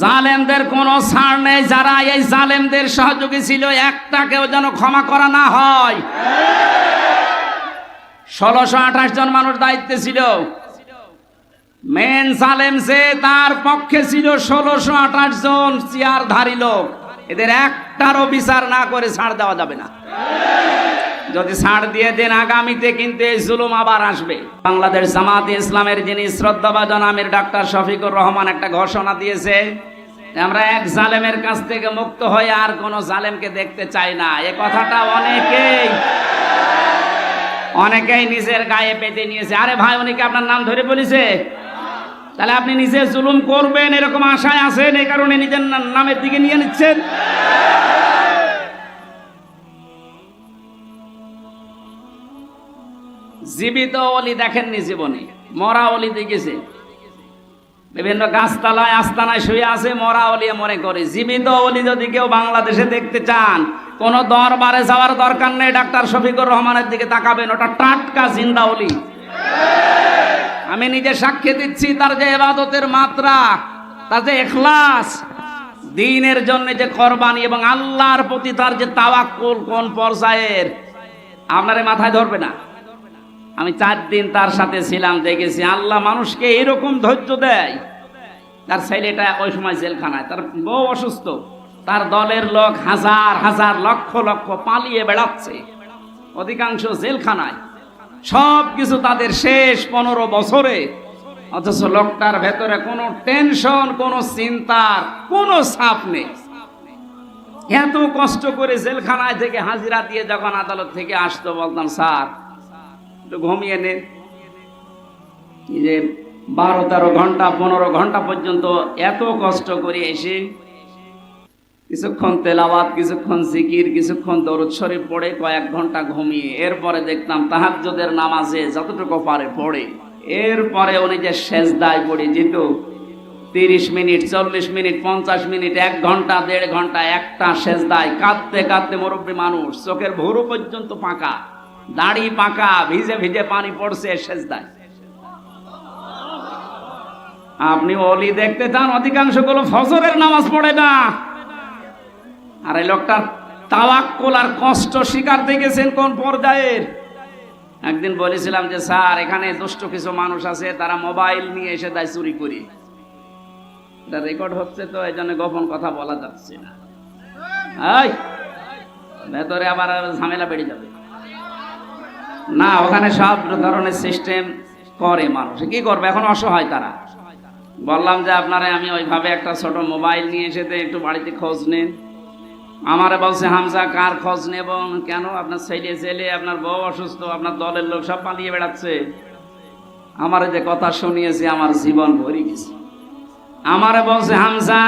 জালেমদের কোনো ছাড় নেই। যারা এই জালেমদের সহযোগী ছিল, একটাকেও যেন ক্ষমা করা না হয়। 1628 জন মানুষ দায়িত্বে ছিল। মেন জালেম যে, তার পক্ষে ছিল 1628 জন চেয়ারধারী লোক। এদের একটারও বিচার না করে ছাড় দেওয়া যাবে না। যদি ছাড় দিয়ে দেন, আগামীতে কিন্তু এই জুলুম আবার আসবে। বাংলাদেশ জামাতে ইসলামের যিনি শ্রদ্ধাভাজন আমির ডাক্তার শফিকুর রহমান একটা ঘোষণা দিয়েছে, আমরা এক জালেমের কাছ থেকে মুক্ত হয়ে আর কোন জালেমকে দেখতে চাই না। এ কথাটা অনেকেই নিজের গায়ে পেতে নিয়েছে। আরে ভাই, উনি কি আপনার নাম ধরে বলেছে? তাহলে আপনি নিজে জুলুম করবেন এরকম আশায় আছেন, এই কারণে নিজের নামের দিকে নিয়ে নিচ্ছেন। জীবিত অলি দেখেননি জীবনে, মরা অলি দেখেছে। বিভিন্ন গাছতলায় আস্তানায় শুয়ে আছে মরা অলি মনে করে। জীবিত অলি যদি কেউ বাংলাদেশে দেখতে চান, কোন দরবারে যাওয়ার দরকার নেই, ডাক্তার শফিকুর রহমানের দিকে তাকাবেন, ওটা টাটকা জিন্দা অলি। আমি নিজে সাক্ষী দিচ্ছি, তার যে ইবাদতের মাত্রা, তার যে ইখলাস, দ্বীনের জন্য যে কোরবানি এবং আল্লাহর প্রতি তার যে তাওয়াক্কুল কোন পর্যায়ের, আপনারে মাথায় ধরবে না। আমি 4 দিন তার সাথে ছিলাম, দেখেছি আল্লাহ মানুষকে এরকম ধৈর্য দেয়। তার ছেলেটা ওই সময় জেলখানায়, তার বউ অসুস্থ, তার দলের লোক হাজার হাজার লক্ষ লক্ষ পালিয়ে বেড়াচ্ছে, অধিকাংশ জেলখানায়। সব কিছু তাদের শেষ 15 বছরে, অথচ লোকটার ভেতরে কোনো টেনশন, কোনো চিন্তার কোনো ছাপ নেই। এত কষ্ট করে জেলখানায় থেকে হাজিরা দিয়ে যখন আদালত থেকে আসতো, বলতাম স্যার একটু ঘুমিয়ে নেন। এই যে 12-13 ঘন্টা 15 ঘন্টা পর্যন্ত এত কষ্ট করে এসে কিছুক্ষণ তেলাওয়াত, কিছুক্ষণ জিকির, কিছুক্ষণ দরুদ শরীফ পড়ে কয়েক ঘন্টা ঘুমিয়ে, এরপরে দেখতাম তাহাজ্জুদের নামাজে যতটুকু পারে পড়ে, এরপরে উনি যে সেজদায় পড়ে যেত 30 মিনিট, 40 মিনিট, 50 মিনিট, 1 ঘন্টা, 1.5 ঘন্টা একটা সেজদায় কাঁদতে কাঁদতে, মুরব্বী মানুষ, চোখের ভুরু পর্যন্ত পাকা, দাড়ি পাকা, ভিজে ভিজে পানি পড়ছে সেজদায়। আপনি ওলি দেখতে চান, অধিকাংশ গুলো ফজরের নামাজ পড়ে না। আর এই লোকটার তাওয়াক্কুল আর কষ্ট স্বীকার দেখেছেন কোন পর্যায়ের। একদিন বলেছিলাম যে স্যার, এখানে দুষ্ট কিছু মানুষ আছে, তারা মোবাইল নিয়ে এসে দেয় চুরি করি। এটা রেকর্ড হচ্ছে তো, এই জন্য গোপন কথা বলা যাচ্ছে না। ভেতরে আবার ঝামেলা বেড়ে যাবে না। ওখানে সব ধরনের সিস্টেম করে, মানুষ কি করবে এখন, অসহায় তারা। বললাম যে আপনারা আমি ওইভাবে একটা ছোট মোবাইল নিয়ে এসে একটু বাড়িতে খোঁজ নেন। আমারে বলছে হামজা কার খোঁজ নেব? কেন? আপনার ছেলে, আপনার বউ অসুস্থ, আপনার দলের লোক সব পালিয়ে বেড়াচ্ছে। আমারে যে কথা শুনিয়েছে আমার জীবন ভরে গেছে। আমারে বলছে হামজা,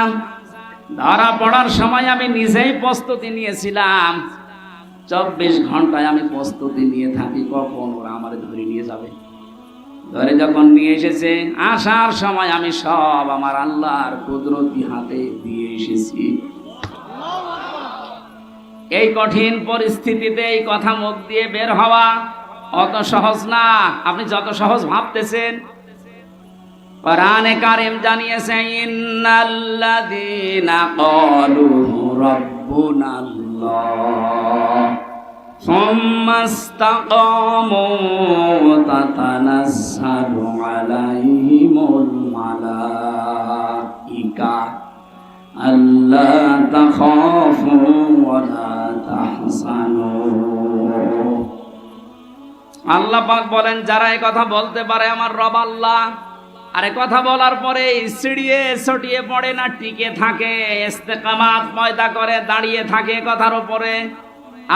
ধরা পড়ার সময় আমি নিজেই প্রস্তুতি নিয়েছিলাম, 24 ঘন্টায় আমি প্রস্তুতি নিয়ে থাকি কখন ওরা আমারে ধরে নিয়ে যাবে। ধরে যখন নিয়ে এসেছে, আসার সময় আমি সব আমার আল্লাহর কুদরতি হাতে দিয়ে এসেছি। এই কঠিন পরিস্থিতিতে এই কথা মুখ দিয়ে বের হওয়া অত সহজ না, আপনি যত সহজ ভাবতেছেন। কোরআনে কারীম জানিয়েছে, ইন্নাল্লাযীনা ক্বালু রাব্বুনাল্লাহ সুম্মা ইসতাকামু তাতানাজ্জালু আলাইহিমুল মালাইকা আল্লা তাখাফু ওয়া লা তাহজানু। আল্লাহ পাক বলেন, যারা এই কথা বলতে পারে আমার রব আল্লাহ, আর এই কথা বলার পরে সিঁড়িয়ে ছটিয়ে পড়ে না, টিকে থাকে, ইস্তেকামাত পয়দা করে দাঁড়িয়ে থাকে কথার উপরে,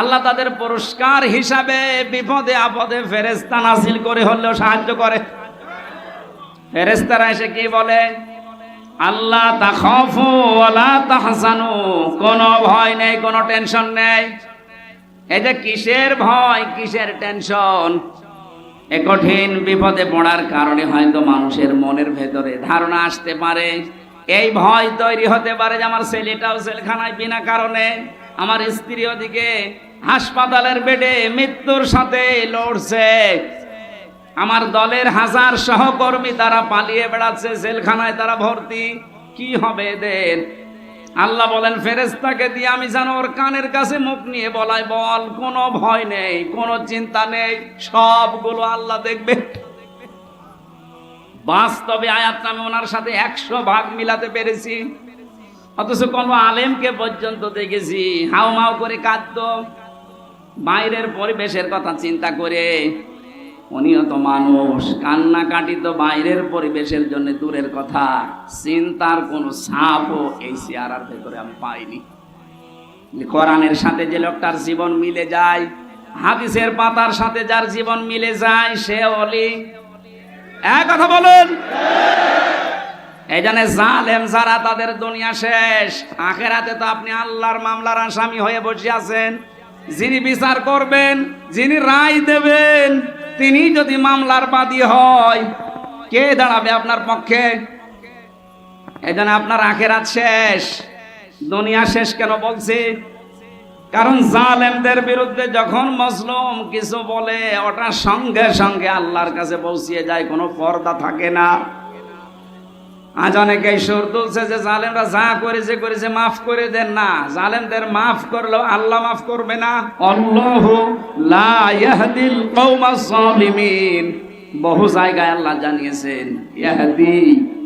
আল্লাহ তাদের পুরস্কার হিসাবে বিপদে আপদে ফেরেশতা নাযিল করে হলেও সাহায্য করে। ফেরেশতারা এসে কি বলে? আল্লাহ তাখাফু ওয়া লা তাহজানু, কোনো ভয় নেই, কোনো টেনশন নেই। এই যে কিসের ভয়, কিসের টেনশন? এ কঠিন বিপদে পড়ার কারণে হয়তো মানুষের মনের ভেতরে ধারণা আসতে পারে, এই ভয় তৈরি হতে পারে যে আমার ছেলেটাও জেলখানায় বিনা কারণে, আমার স্ত্রী ওদিকে হাসপাতালের বেডে মৃত্যুর সাথে লড়ছে, আমার দলের হাজার সহকর্মী তারা পালিয়ে বেড়াচ্ছে, জেলখানায় তারা ভর্তি, কি হবে এদের? আল্লাহ বলেন ফেরেশতাকে দিয়ে আমি যেন ওর কানের কাছে মুখ নিয়ে বলাই, বল কোনো ভয় নেই, কোনো চিন্তা নেই, সবগুলো আল্লাহ দেখবে। বাস্তবে আয়াতটা আমি ওনার সাথে 100 ভাগ মিলাতে পেরেছি। অথচ কোন আলেমকে পর্যন্ত দেখেছি হাউমাউ করে কাঁদতো বাইরের পরিবেশের কথা চিন্তা করে। উনিও তো মানুষ, কান্নাকাটি তো বাইরের পরিবেশের জন্য দূরের কথা, চিন্তার কোনো ছাপও এই চেহারার ভেতরে আমি পাইনি। কোরআনের সাথে যে লোকটার জীবন মিলে যায়, হাদিসের পাতার সাথে যার জীবন মিলে যায়, সে ওলি। এক কথা বলুন। এই জন্য জালেম যারা, তাদের দুনিয়া শেষ। আখেরাতে তো আপনি আল্লাহর মামলার আসামি হয়ে বসে আছেন। যিনি বিচার করবেন, যিনি রায় দেবেন, তিনি যদি মামলার বাদী হয়, কে দাঁড়াবে আপনার পক্ষে? এই জন্য আপনার আখেরাত শেষ। দুনিয়া শেষ কেন বলছি? কারণ জালেমদের বিরুদ্ধে যখন মজলুম কিছু বলে, ওটা সঙ্গে সঙ্গে আল্লাহর কাছে পৌঁছিয়ে যায়, কোনো পর্দা থাকে না। আজ অনেকেই সুর তুলছে যে জালেমরা যা করেছে মাফ করে দেন না। জালেমদের মাফ করলেও আল্লাহ মাফ করবে না। আল্লাহু লা ইয়াহদিল কওমাস জালিমিন, বহু জায়গায় আল্লাহ জানিয়েছেন। ইয়াহদি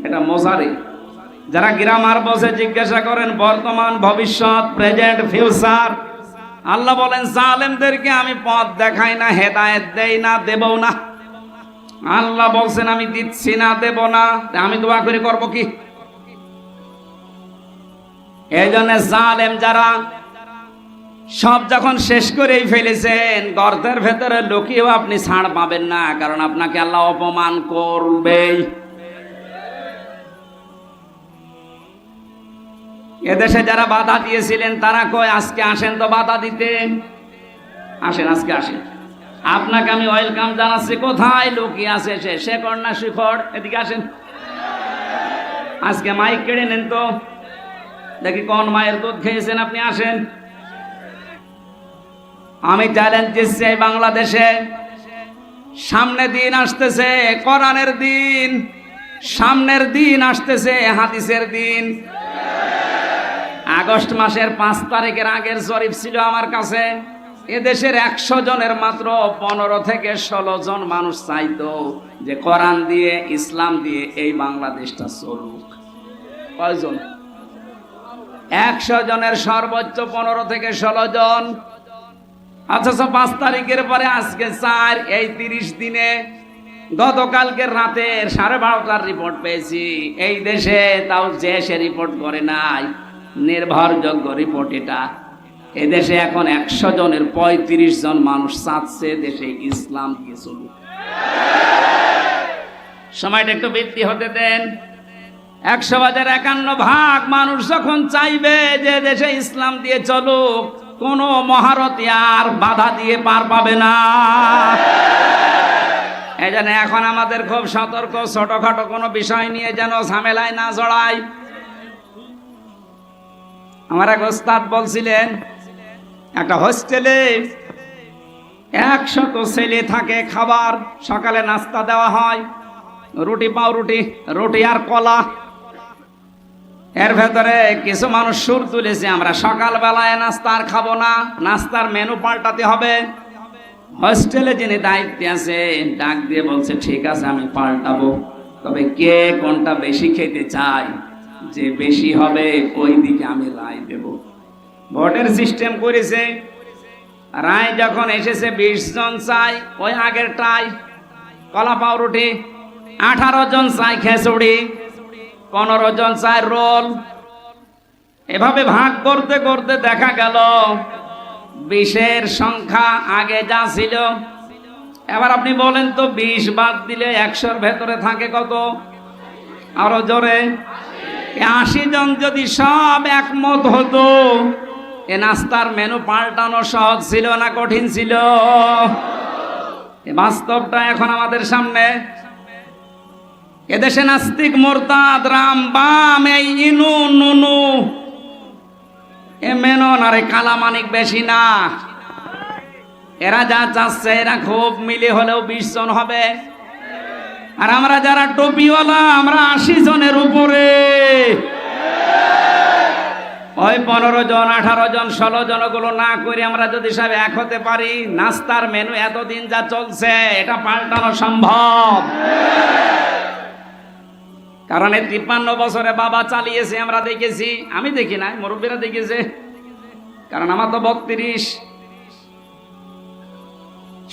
এটা মোজারে, যারা গ্রামার বসে জিজ্ঞাসা করেন বর্তমান, ভবিষ্যৎ, প্রেজেন্ট, ফিউচার, আল্লাহ বলেন জালেমদেরকে আমি পথ দেখাই না, হেদায়েত দেই না, দেবও না। আল্লাহ বলছেন আমি দিচ্ছি না, দেব না, আমি দোয়া করে করব কি? এই জন্য জালেম যারা, সব যখন শেষ করেই ফেলেছেন, গর্তের ভেতরে লুকিয়েও আপনি ছাড় পাবেন না, কারণ আপনাকে আল্লাহ অপমান করবেই। এদেশে যারা বাধা দিয়েছিলেন তারা কয় আজকে আসেন তো বাধা দিতে, আসেন আজকে আসেন, আপনাকে আমি ওয়েলকাম জানাচ্ছি। কোথায় লুকিয়ে আছে সে? শেখর না শিখর? এদিকে আসেন, আজকে মাইক কেড়ে নেন তো দেখি কোন মায়ের দুধ খেয়েছেন আপনি, আসেন। আমি চ্যালেঞ্জ দিচ্ছি এই বাংলাদেশে সামনে দিন আসতেছে, কোরআনের দিন, সামনের দিন আসতেছে, হাদিসের দিন। আগস্ট মাসের 5 তারিখের আগের জরিপ ছিল আমার কাছে, এদেশের 100 জনের মাত্র 15 থেকে 16 জন মানুষ চাইতো যে কোরআন দিয়ে, ইসলাম দিয়ে এই বাংলাদেশটা চলুক। কয়জন? 100 জনের সর্বোচ্চ 15 থেকে 16 জন। অথচ 5 তারিখের পরে আজকে 4, এই 30 দিনে, গতকালকের রাতে 12:30টার রিপোর্ট পেয়েছি এই দেশে, তাও যে সে রিপোর্ট করে নাই, নির্ভরযোগ্য রিপোর্ট এটা। এদেশে এখন 100 জনের 35 জন মানুষ চাচ্ছে দেশে ইসলাম দিয়ে চলুক। সময়টা একটু বৃদ্ধি হতে দেন। 100/51 মানুষ যখন চাইবে যে দেশে ইসলাম দিয়ে চলুক, কোন মহারথী আর বাধা দিয়ে পার পাবে না। এই জন্য এখন আমাদের খুব সতর্ক, ছোটখাটো কোনো বিষয় নিয়ে যেন ঝামেলায় না জড়াই। আমার এক ওস্তাদ বলছিলেন, একটা হোস্টেলে 100 ছেলে থাকে, খাবার সকালে নাস্তা দেওয়া হয়, রুটি পাউরুটি, রুটি আর কলা। এর ভেতরে কিছু মানুষ সুর তুলেছে, আমরা সকালবেলায় নাস্তা আর খাবো না, নাস্তার মেনু পাল্টাতে হবে। হোস্টেলে যিনি দায়িত্বে আছে ডাক দিয়ে বলছে ঠিক আছে আমি পাল্টাবো, তবে কে কোনটা বেশি খেতে চায়, যে বেশি হবে ওই দিকে আমি রায় দেব। ভোটের সিস্টেম করেছে, রায় যখন এসেছে 20 জন চাই ওই আগেরটাই কলা পাউরুটি, 18 জন চাই খেচুড়ি, 15 জন চাই রোল। এভাবে ভাগ করতে করতে দেখা গেল 20-এর সংখ্যা আগে যা ছিল। এবার আপনি বলেন তো 20 বাদ দিলে 100-র ভেতরে থাকে কত? আরো জোরে, 80 জন যদি সব একমত হতো, এ নাস্তার মেনু পাল্টানো সহজ ছিল না কঠিন ছিল? বাস্তবটা এখন আমাদের সামনে। এদেশে নাস্তিক, মোরতাদ, রাম, বাম, এই ইনু নুনু, এ মেনন আর কালামানিক বেশি না। এরা যা চাচ্ছে, এরা খুব মিলে হলেও 20 জন হবে। আর আমরা যারা টুপিওয়ালা, আমরা 80 জনের উপরে। ওই 15 জন 18 জন 16 জন গুলো না করে আমরা যদি সব এক হতে পারি, নাস্তার মেনু এতদিন যা চলছে এটা পাল্টানো সম্ভব। কারণ এই 53 বছরে বাবা চালিয়েছে, আমরা দেখেছি। আমি দেখি নাই, মুরব্বীরা দেখেছে, কারণ আমার তো 32।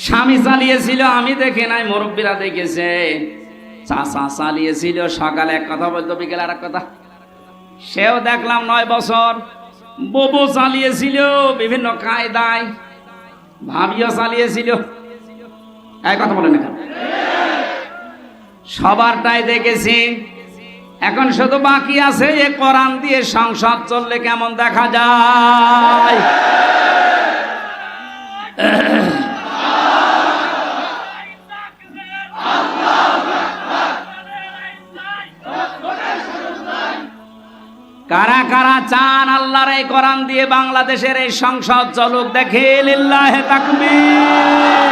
স্বামী চালিয়েছিল, আমি দেখি নাই, মুরব্বীরা দেখেছে। চাচা চালিয়েছিল, সকালে এক কথা বলতো, বিকেলে আর এক কথা। সেও দেখলাম 9 বছর। ববু চালিয়েছিল বিভিন্ন কায়দায়, ভাবিও চালিয়েছিল। এই কথা বলেন না, সবারটাই দেখেছি। এখন শুধু বাকি আছে এ কোরআন দিয়ে সংসদ চললে কেমন দেখা যায়। কারা কারা চান আল্লাহর এই কোরআন দিয়ে বাংলাদেশের এই সংসদ চলুক? দেখে লিল্লাহে তাকবীর।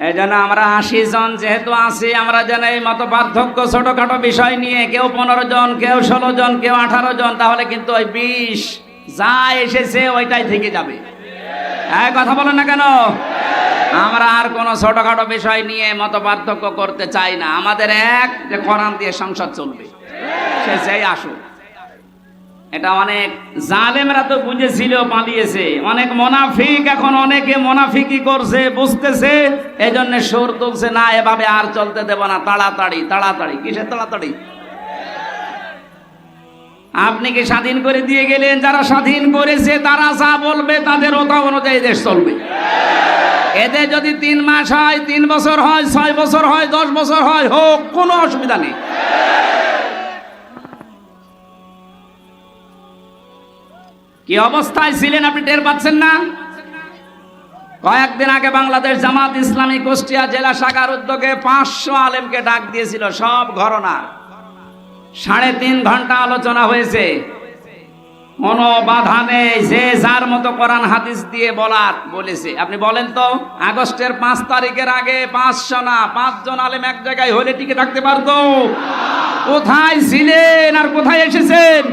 এই জন্য আমরা 80 জন যেহেতু আছি, আমরা যেন এই মত পার্থক্য ছোটখাটো বিষয় নিয়ে, কেউ 15 জন, কেউ 16 জন, কেউ 18 জন, তাহলে কিন্তু ওই 20 যা এসেছে ওইটাই থেকে যাবে। এই কথা বলেন না কেন? আমরা আর কোনো ছোটখাটো বিষয় নিয়ে মত পার্থক্য করতে চাই না। আমাদের এক যে কোরআন দিয়ে সংসদ চলবে, সে চাই আসুক। এটা অনেক জালেমরা তো বুঝেছিল, পালিয়েছে। অনেক মুনাফিক এখন অনেকে মুনাফিকি করছে, বুঝতেছে, এই জন্য সুর তুলছে, না এভাবে আর চলতে দেব না, তাড়াতাড়ি তাড়াতাড়ি। কিসের তাড়াতাড়ি? আপনি কি স্বাধীন করে দিয়ে গেলেন? যারা স্বাধীন করেছে তারা যা বলবে তাদের ওটা অনুযায়ী দেশ চলবে। এতে যদি 3 মাস হয়, 3 বছর হয়, 6 বছর হয়, 10 বছর হয়, হোক, কোনো অসুবিধা নেই। কি অবস্থায় ছিলেন আপনি টের পাচ্ছেন না? কয়েকদিন আগে বাংলাদেশ জামাত ইসলামী কুষ্টিয়া জেলা শাখার উদ্যোগে 500 আলেমকে ডাক দিয়েছিল, সব ঘরনা। 3.5 ঘন্টা আলোচনা হয়েছে, কোনো বাধা নেই, যে যার মতো কোরআন হাদিস দিয়ে বলেছে। আপনি বলেন তো, আগস্টের 5 তারিখের আগে 500 না 5 জন আলেম এক জায়গায় হলে টিকে থাকতে পারতো? কোথায় ছিলেন আর কোথায় এসেছেন?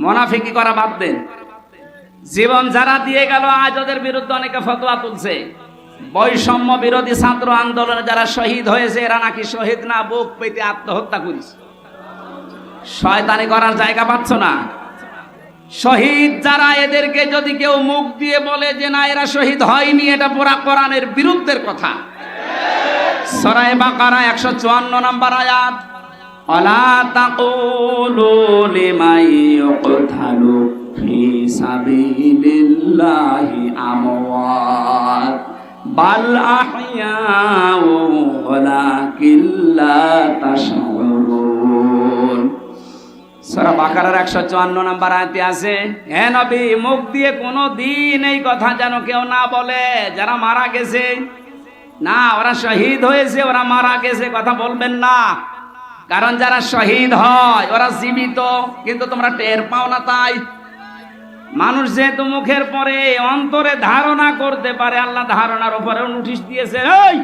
মুনাফিকি করা বাদ দেন। জীবন যারা দিয়ে গেল, আজ ওদের বিরুদ্ধে অনেকে ফতোয়া তুলছে। বৈষম্য বিরোধী ছাত্র আন্দোলনে যারা শহীদ হয়েছে, এরা নাকি শহীদ না, বুক পেতে আত্মহত্যা করেছে। শয়তানি করার জায়গা পাচ্ছ না? শহীদ যারা, এদেরকে যদি কেউ মুখ দিয়ে বলে যে না এরা শহীদ হয়নি, এটা পুরা কোরআনের বিরুদ্ধের কথা। সূরা বাকারা 154 নম্বর আয়াত, ওয়ালা তাকুলু লিমান ইউকতালু ফি সাবিলিল্লাহি আমওয়াত বাল আহইয়াউ ওয়ালাকিন লা তাশউরুন। সূরা বাকারার 154 নম্বর আয়াতে আছে, হে নবী, মুখ দিয়ে কোনো দিন এই কথা যেন কেউ না বলে যারা মারা গেছে, না ওরা শহীদ হয়েছে, ওরা মারা গেছে, কথা বলবেন না। কারণ যারা শহীদ হয় ওরা জীবিত, কিন্তু তোমরা টের পাও না। তাই মানুষ যেহেতু মুখের পরে অন্তরে ধারণা করতে পারে, আল্লাহ ধারণার উপরে নোটিশ দিয়েছে, এই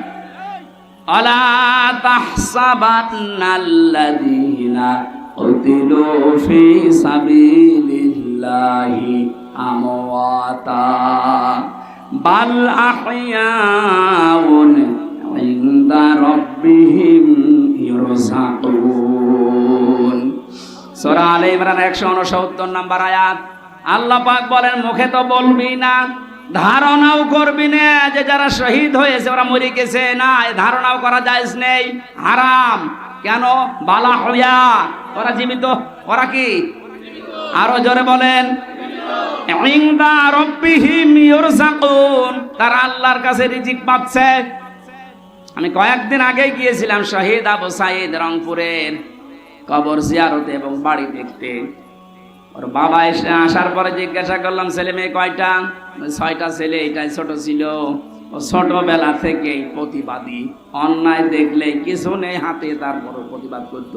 আলা তাহসাবান্নাল্লাযীনা কুতিলু ফি সাবিলিল্লাহি আমওয়াতা বাল আহইয়াউন ইনদা রাব্বিহিম ইরযাকুন। সূরা আলে ইমরান 169 নম্বর আয়াত। আল্লাহ পাক বলেন, মুখে তো বলবি না, ধারণাও করবি না যে যারা শহীদ হয়েছে ওরা মরে গেছে, না এই ধারণাও করা জায়েজ নেই, হারাম। কেন? বালা হইয়া, ওরা জীবিত। ওরা কি? আরো জোরে বলেন, ইনদা রাব্বিহিম ইরযাকুন, তারা আল্লাহর কাছে রিজিক পাচ্ছে। আমি কয়েকদিন আগে গিয়েছিলাম শহীদ আবু সাইদ রংপুরের কবর জিয়ারতে এবং বাড়ি দেখতে। ওর বাবা এসে আসার পরে জিজ্ঞাসা করলাম, ছেলে মেয়ে কয়টা? 6টা ছেলে, এটাই ছোট ছিল। ও ছোটবেলা থেকেই প্রতিবাদী, অন্যায় দেখলে কিছু নেই হাতে তারপরও প্রতিবাদ করত।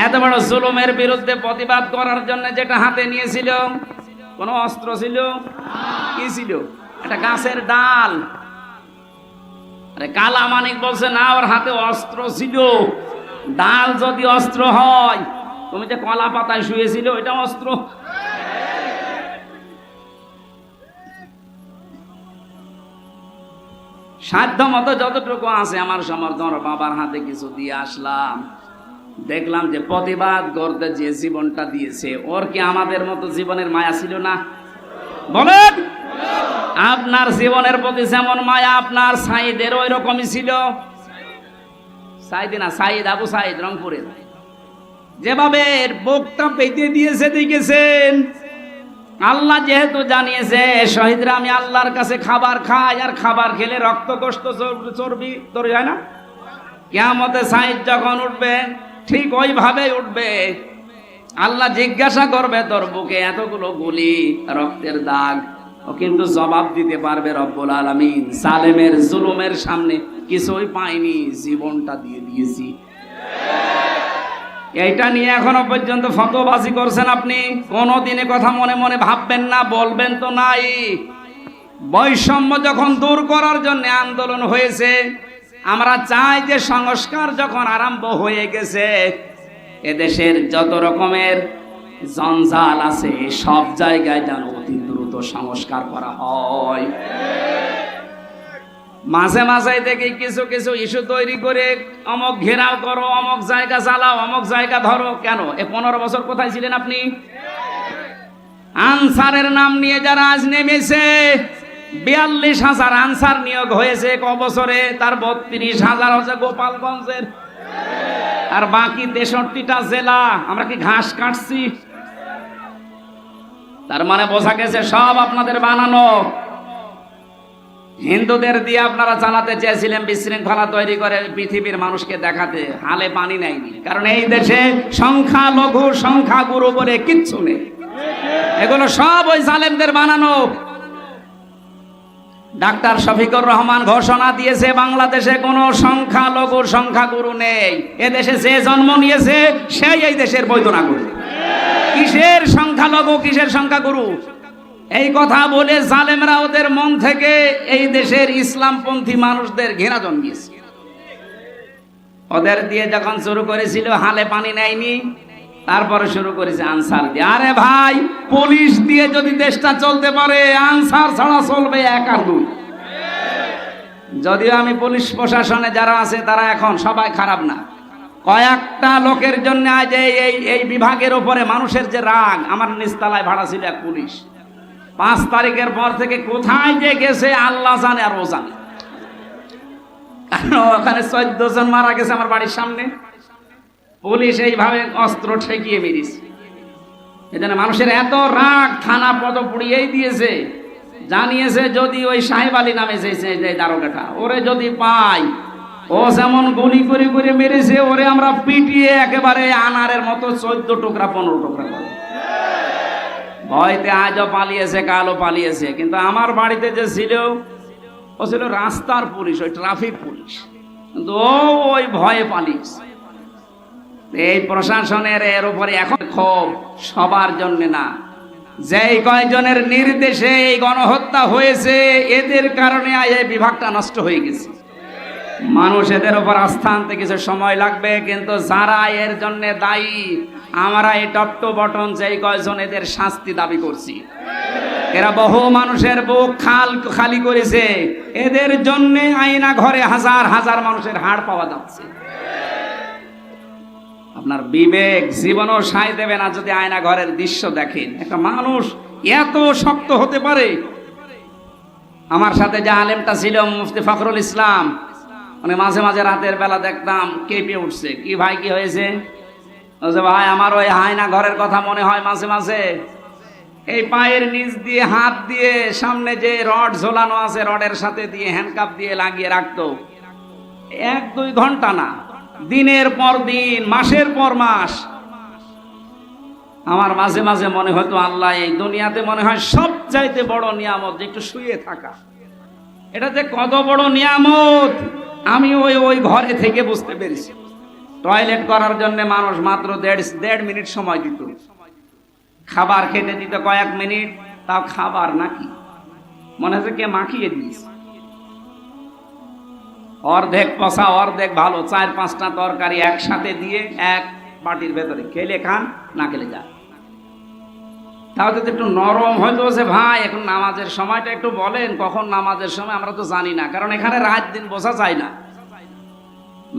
এত বড় জুলুমের বিরুদ্ধে প্রতিবাদ করার জন্য যেটা হাতে নিয়েছিল, কোন অস্ত্র ছিল? কি ছিল? একটা গাছের ডাল। আরে কালা মানিক বলছে না, ওর হাতে অস্ত্র ছিল। ডাল যদি অস্ত্র হয়, তুমি যে কলা পাতায় শুয়েছিল এটা অস্ত্র? সাধ্য মতো যতটুকু আছে আমার সমর্থন, বাবার হাতে কিছু দিয়ে আসলাম। দেখলাম যে প্রতিবাদ করতে যে জীবনটা দিয়েছে, ওর কি আমাদের মতো জীবনের মায়া ছিল না? বলেন, আপনার জীবনের প্রতি যেমন মায়া আপনার সাইদের ওই রকমই ছিল। সাইদ না, সাইদ, আবু সাইদ, রংপুরে যেভাবে বুকটা পেতে দিয়েছে দেখেছেন। আল্লাহ যেহেতু জানিয়েছে শহীদরা আমি আল্লাহর কাছে খাবার খাই, আর খাবার খেলে রক্ত কষ্ট চর্বি তৈরি হয় না। কিয়ামতে সাইদ যখন উঠবে ঠিক ওইভাবে উঠবে। আল্লাহ জিজ্ঞাসা করবে তোর বুকে এতগুলো গুলি, রক্তের দাগ, ও কিন্তু জবাব দিতে পারবে রব্বুল আলামিন জালেমের জুলুমের সামনে কিছুই পাইনি, জীবনটা দিয়ে দিয়েছি। এইটা নিয়ে এখনো পর্যন্ত ফতোয়াবাজি করছেন আপনি। কোনদিনে কথা মনে মনে ভাববেন না, বলবেন তো নাই। বৈষম্য যখন দূর করার জন্য আন্দোলন হয়েছে, আমরা চাই যে সংস্কার যখন আরম্ভ হয়ে গেছে, এদেশের যত রকমের জঞ্জাল আছে সব জায়গায় যেন অতি দ্রুত সংস্কার করা হয়। মাঝে মাঝে দেখি কিছু কিছু ইস্যু তৈরি করে অমক ঘেরাও করো, অমক জায়গা চালাও, অমক জায়গা ধরো। কেন? 15 বছর কোথায় ছিলেন আপনি? আনসারের নাম নিয়ে যারা আজ নেমেছে, 42,000 আনসার নিয়োগ হয়েছে ক বছরে, তার 32,000 হচ্ছে গোপালগঞ্জের, আর বাকি 63টা জেলা। আমরা কি ঘাস কাটছি? তার মানে বোঝা গেছে সব আপনাদের বানানো। হিন্দুদের দিয়ে আপনারা চালাতে চেয়েছিলেন বিশৃঙ্খলা তৈরি করে পৃথিবীর মানুষকে দেখাতে, হালে পানি নেয়নি। কারণ এই দেশে সংখ্যালঘু সংখ্যাগুরু বলে কিচ্ছু নেই, এগুলো সব ওই জালেমদের বানানো। ডাক্তার শফিকুর রহমান ঘোষণা দিয়েছে বাংলাদেশে কোনো সংখ্যালঘু সংখ্যাগুরু নেই। এদেশে যে জন্ম নিয়েছে সেই এই দেশের বৈধ নাগরিক। কিসের সংখ্যালঘু, কিসের সংখ্যাগুরু? এই কথা বলে জালেমরা ওদের মন থেকে এই দেশের ইসলামপন্থী মানুষদের ঘৃণা জন্মিয়েছে। ওদের দিয়ে যখন শুরু করেছিল হালে পানি নেয়নি, তারপরে শুরু করেছে আনসার দিয়ে। আরে ভাই, পুলিশ দিয়ে যদি দেশটা চলতে পারে, আনসার ছাড়া চলবে এক আর দুই। যদিও আমি পুলিশ প্রশাসনে যারা আছে তারা এখন সবাই খারাপ না, কয়েকটা লোকের জন্য আজ এই বিভাগের উপরে মানুষের যে রাগ। আমার নিচতলায় ভাড়া ছিল এক পুলিশ, 5 তারিখের পর থেকে কোথায় যে গেছে আল্লাহ জানে আর ও জানে। কারণ ওখানে 14 জন মারা গেছে আমার বাড়ির সামনে। পুলিশ এইভাবে অস্ত্র ঠেকিয়ে মেরেছে। এজন্য মানুষের এত রাগ, থানা পদ পুড়িয়েই দিয়েছে। জানিয়েছে যদি ওই সাহেব আলী নামে যে দারোগাটা, ওরে যদি পাই, ও যেমন গুলি করে করে মেরেছে, ওরে আমরা পিটিয়ে একেবারে আনারের মতো 14 টুকরা 15 টুকরা করে। ভয়তে আজও পালিয়েছে, কালও পালিয়েছে। কিন্তু আমার বাড়িতে যে ছিল, ও ছিল রাস্তার পুলিশ, ওই ট্রাফিক পুলিশ, কিন্তু ও ওই ভয়ে পালিয়েছে। এই প্রশাসনের এর উপরে এখন ক্ষোভ সবার জন্য না, যেই কয়েকজনের নির্দেশে এই গণহত্যা হয়েছে, এদের কারণে এই বিভাগটা নষ্ট হয়ে গেছে। মানুষ এদের উপর আস্থা আনতে কিছু সময় লাগবে, কিন্তু যারা এর জন্য দায়ী, আমরা এই টপ টু বটন যেই কয়েকজন এদের শাস্তি দাবি করছি। এরা বহু মানুষের বুক খালি করেছে। এদের জন্য আয়না ঘরে হাজার হাজার মানুষের হাড় পাওয়া যাচ্ছে। আপনার বিবেক জীবনও সায় দেবে না যদি আয়না ঘরের দৃশ্য দেখেন। একটা মানুষ এত শক্ত হতে পারে? আমার সাথে যে আলেমটা ছিল মুফতি ফখরুল ইসলাম, মানে মাঝে মাঝে রাতের বেলা দেখতাম কেঁপে উঠছে। কি ভাই, কি হয়েছে? ভাই আমার ওই আয়না ঘরের কথা মনে হয় মাঝে মাঝে। এই পায়ের নিচ দিয়ে হাত দিয়ে সামনে যে রড ঝোলানো আছে, রডের সাথে দিয়ে হ্যান্ডকাপ দিয়ে লাগিয়ে রাখতো। 1-2 ঘন্টা না, দিনের পর দিন, মাসের পর মাস। আমার মাঝে মাঝে মনে হতো আল্লাহ এই দুনিয়াতে মনে হয় সবচাইতে বড় নিয়ামত একটু শুয়ে থাকা। এটা যে কত বড় নিয়ামত আমি ওই ঘরে থেকে বুঝতে পেরেছি। টয়লেট করার জন্য মানুষ মাত্র দেড় মিনিট সময় দিত, খাবার খেতে দিত কয়েক মিনিট, তাও খাবার নাকি মনে হচ্ছে কে মাখিয়ে দিয়েছে। অর্ধেক পচা অর্ধেক ভালো, 4-5টা তরকারি একসাথে দিয়ে এক বাটির ভেতরে, খেলে খান না খেলে যান। তাও যদি একটু নরম হয়তো সে ভাই এখন নামাজের সময়টা একটু বলেন, কখন নামাজের সময় আমরা তো জানি না, কারণ এখানে রাত দিন বোঝা যায় না।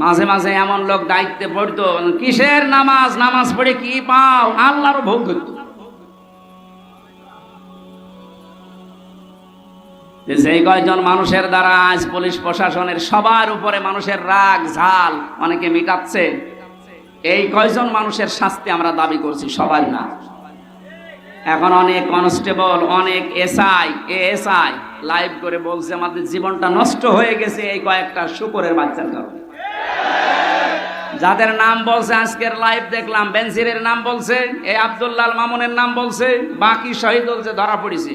মাঝে মাঝে এমন লোক দায়িত্বে পড়তো, কিসের নামাজ, নামাজ পড়ে কি পাও, আল্লাহরও ভোগ করতো। সেই কয়জন মানুষের দ্বারা আজ পুলিশ প্রশাসনের সবার উপরে মানুষের রাগ ঝাল অনেকে মিটাচ্ছে, এই কয়জন মানুষের শাস্তি আমরা দাবি করছি, সবাই না। এখন অনেক কনস্টেবল, অনেক এএসআই লাইভ করে বলছে আমাদের জীবনটা নষ্ট হয়ে গেছে এই কয়েকটা শুকরের বাচ্চার কারণে। যাদের নাম বলছে আজকের লাইভ দেখলাম, বেনজিরের নাম বলছে, এই আব্দুল্লাহ মামুনের নাম বলছে, বাকি শহীদ বলছে ধরা পড়েছে,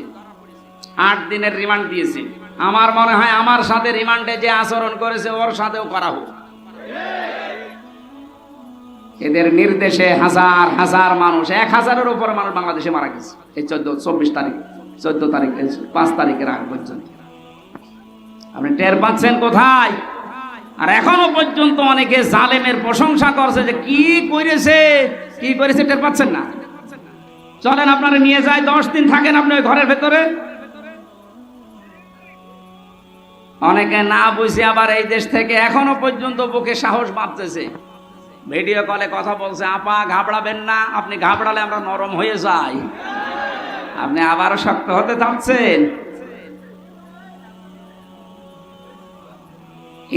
8 দিনের রিমান্ড দিয়েছে। আমার মনে হয় আমার সাথে রিমান্ডে যে আচরণ করেছে ওর সাথেও করা হোক। এদের নির্দেশে হাজার হাজার মানুষ, 1000-এর উপরে মানুষ বাংলাদেশে মারা গেছে এই 14 তারিখ 5 তারিখের আগ পর্যন্ত। আপনি টের পাচ্ছেন কোথায়? আর এখনো পর্যন্ত অনেকে জালেমের প্রশংসা করছে যে কি করেছে টের পাচ্ছেন না। চলেন আপনারা নিয়ে যায়, 10 দিন থাকেন আপনি ওই ঘরের ভেতরে। অনেকে না বুঝে আবার এই দেশ থেকে এখনো পর্যন্ত বুকে সাহস বাঁধতেছে, ভিডিও কলে কথা বলছে, আপা ঘাবড়াবেন না, আপনি ঘাবড়ালে আমরা নরম হয়ে যাই। আপনি আবারও শক্ত হতে চাচ্ছেন?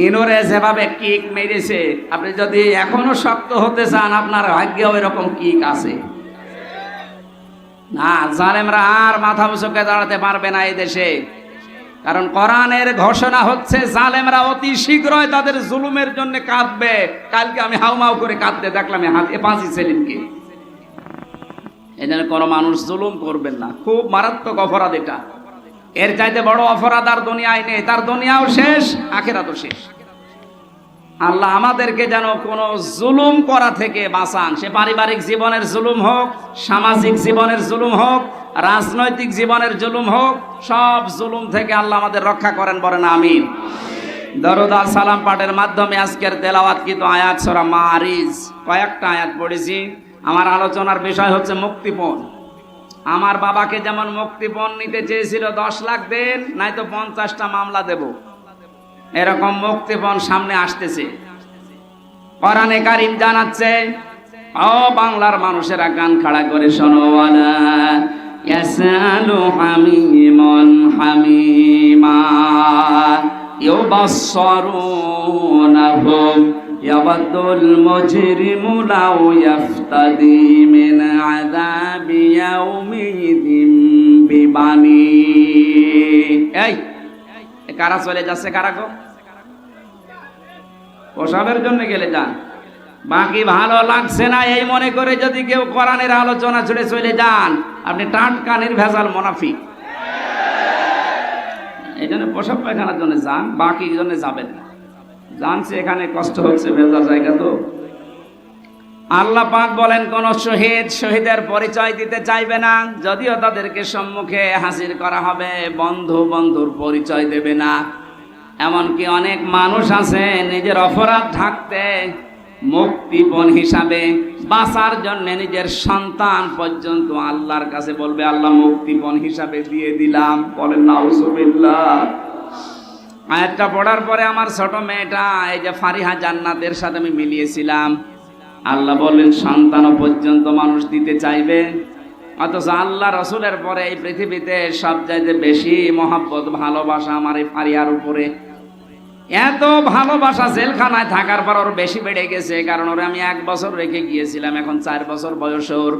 ইনোরে যেভাবে কিক মেরেছে, আপনি যদি এখনো শক্ত হতে চান আপনার ভাগ্যেও এরকম কিক আছে না। জালেমরা আর মাথা উঁচুকে দাঁড়াতে পারবে না এই দেশে, কারণ কোরআনের ঘোষণা হচ্ছে জালেমরা অতি শীঘ্রই তাদের জুলুমের জন্য কাঁদবে। কালকে আমি হাউমাউ করে কাঁদতে দেখলাম পাঁচি সেলিমকে। এই জন্য কোনো মানুষ জুলুম করবেন না, খুব মারাত্মক অপরাধ এটা। এর চাইতে বড় অপরাধ আর দুনিয়ায় নেই, তার দুনিয়াও শেষ, আখিরাতও শেষ। আল্লাহ আমাদেরকে যেন কোনো জুলুম করা থেকে বাঁচান, সে পারিবারিক জীবনের জুলুম হোক, সামাজিক জীবনের জুলুম হোক, রাজনৈতিক জীবনের জুলুম হোক, সব জুলুম থেকে আল্লাহ আমাদের রক্ষা করেন, বলেন আমিন। দরুদ আর সালাম পাঠের মাধ্যমে আজকের তেলাওয়াতকৃত আয়াত সূরা মাআরিজ, কয়েকটা আয়াত পড়েছি। আমার আলোচনার বিষয় হচ্ছে মুক্তিপণ। আমার বাবাকে যেমন মুক্তিপণ নিতে চেয়েছিল 10 লাখ দেন, নয়তো 50টা মামলা দেব, এরকম মুক্তিপণ সামনে আসতেছে। কোরআনে কারীম জানাচ্ছে, ও বাংলার মানুষেরা কান খাড়া করে শোনো, ওয়ালা ইয়াসালু হামিমুন হামিমা ইউবাসসিরুনাহুম ইয়াবাদুল মুজরিমু লাউ ইয়াফতাদি মিন আযাবি ইয়াউমিদিন বিবানি। এই কারা চলে যাচ্ছে, কারা গো? প্রসাবের জন্য গেলে যান, বাকি ভালো লাগছে না এই মনে করে যদি কেউ কোরআনের আলোচনা ছেড়ে চলে যান, আপনি টাটকা নির্ভেজাল মুনাফিক। এই জন্য প্রসাব পায়খানার জন্য যান, বাকি জন্য যাবেন না। জানছে এখানে কষ্ট হচ্ছে, ভেজা জায়গা তো। আল্লাহ পাক বলেন, কোন শহীদের পরিচয় দিতে চাইবে না, যদিও তাদেরকে সম্মুখে হাজির করা হবে, বন্ধুর পরিচয় দেবে না। এমনকি অনেক মানুষ আছে নিজের অপরাধ ঢাকতে মুক্তিপণ হিসাবে বাঁচার জন্য নিজের সন্তান পর্যন্ত আল্লাহর কাছে বলবে, আল্লাহ মুক্তিপণ হিসাবে দিয়ে দিলাম। বলেন নাউজুবিল্লাহ। আয়াতটা পড়ার পরে আমার ছোট মেয়েটা, এই যে ফারিহা জান্নাতের সাথে আমি মিলিয়েছিলাম, আল্লাহ বললেন সন্তানও পর্যন্ত মানুষ দিতে চাইবে, অথচ আল্লাহ রসুলের পরে এই পৃথিবীতে সবচাইতে বেশি মহব্বত ভালোবাসা আমার এই ফারিহার উপরে। এত ভালোবাসা জেলখানায় থাকার পর ওর বেশি বেড়ে গেছে, কারণ ওরে আমি 1 বছর রেখে গিয়েছিলাম, এখন 4 বছর বয়স ওর।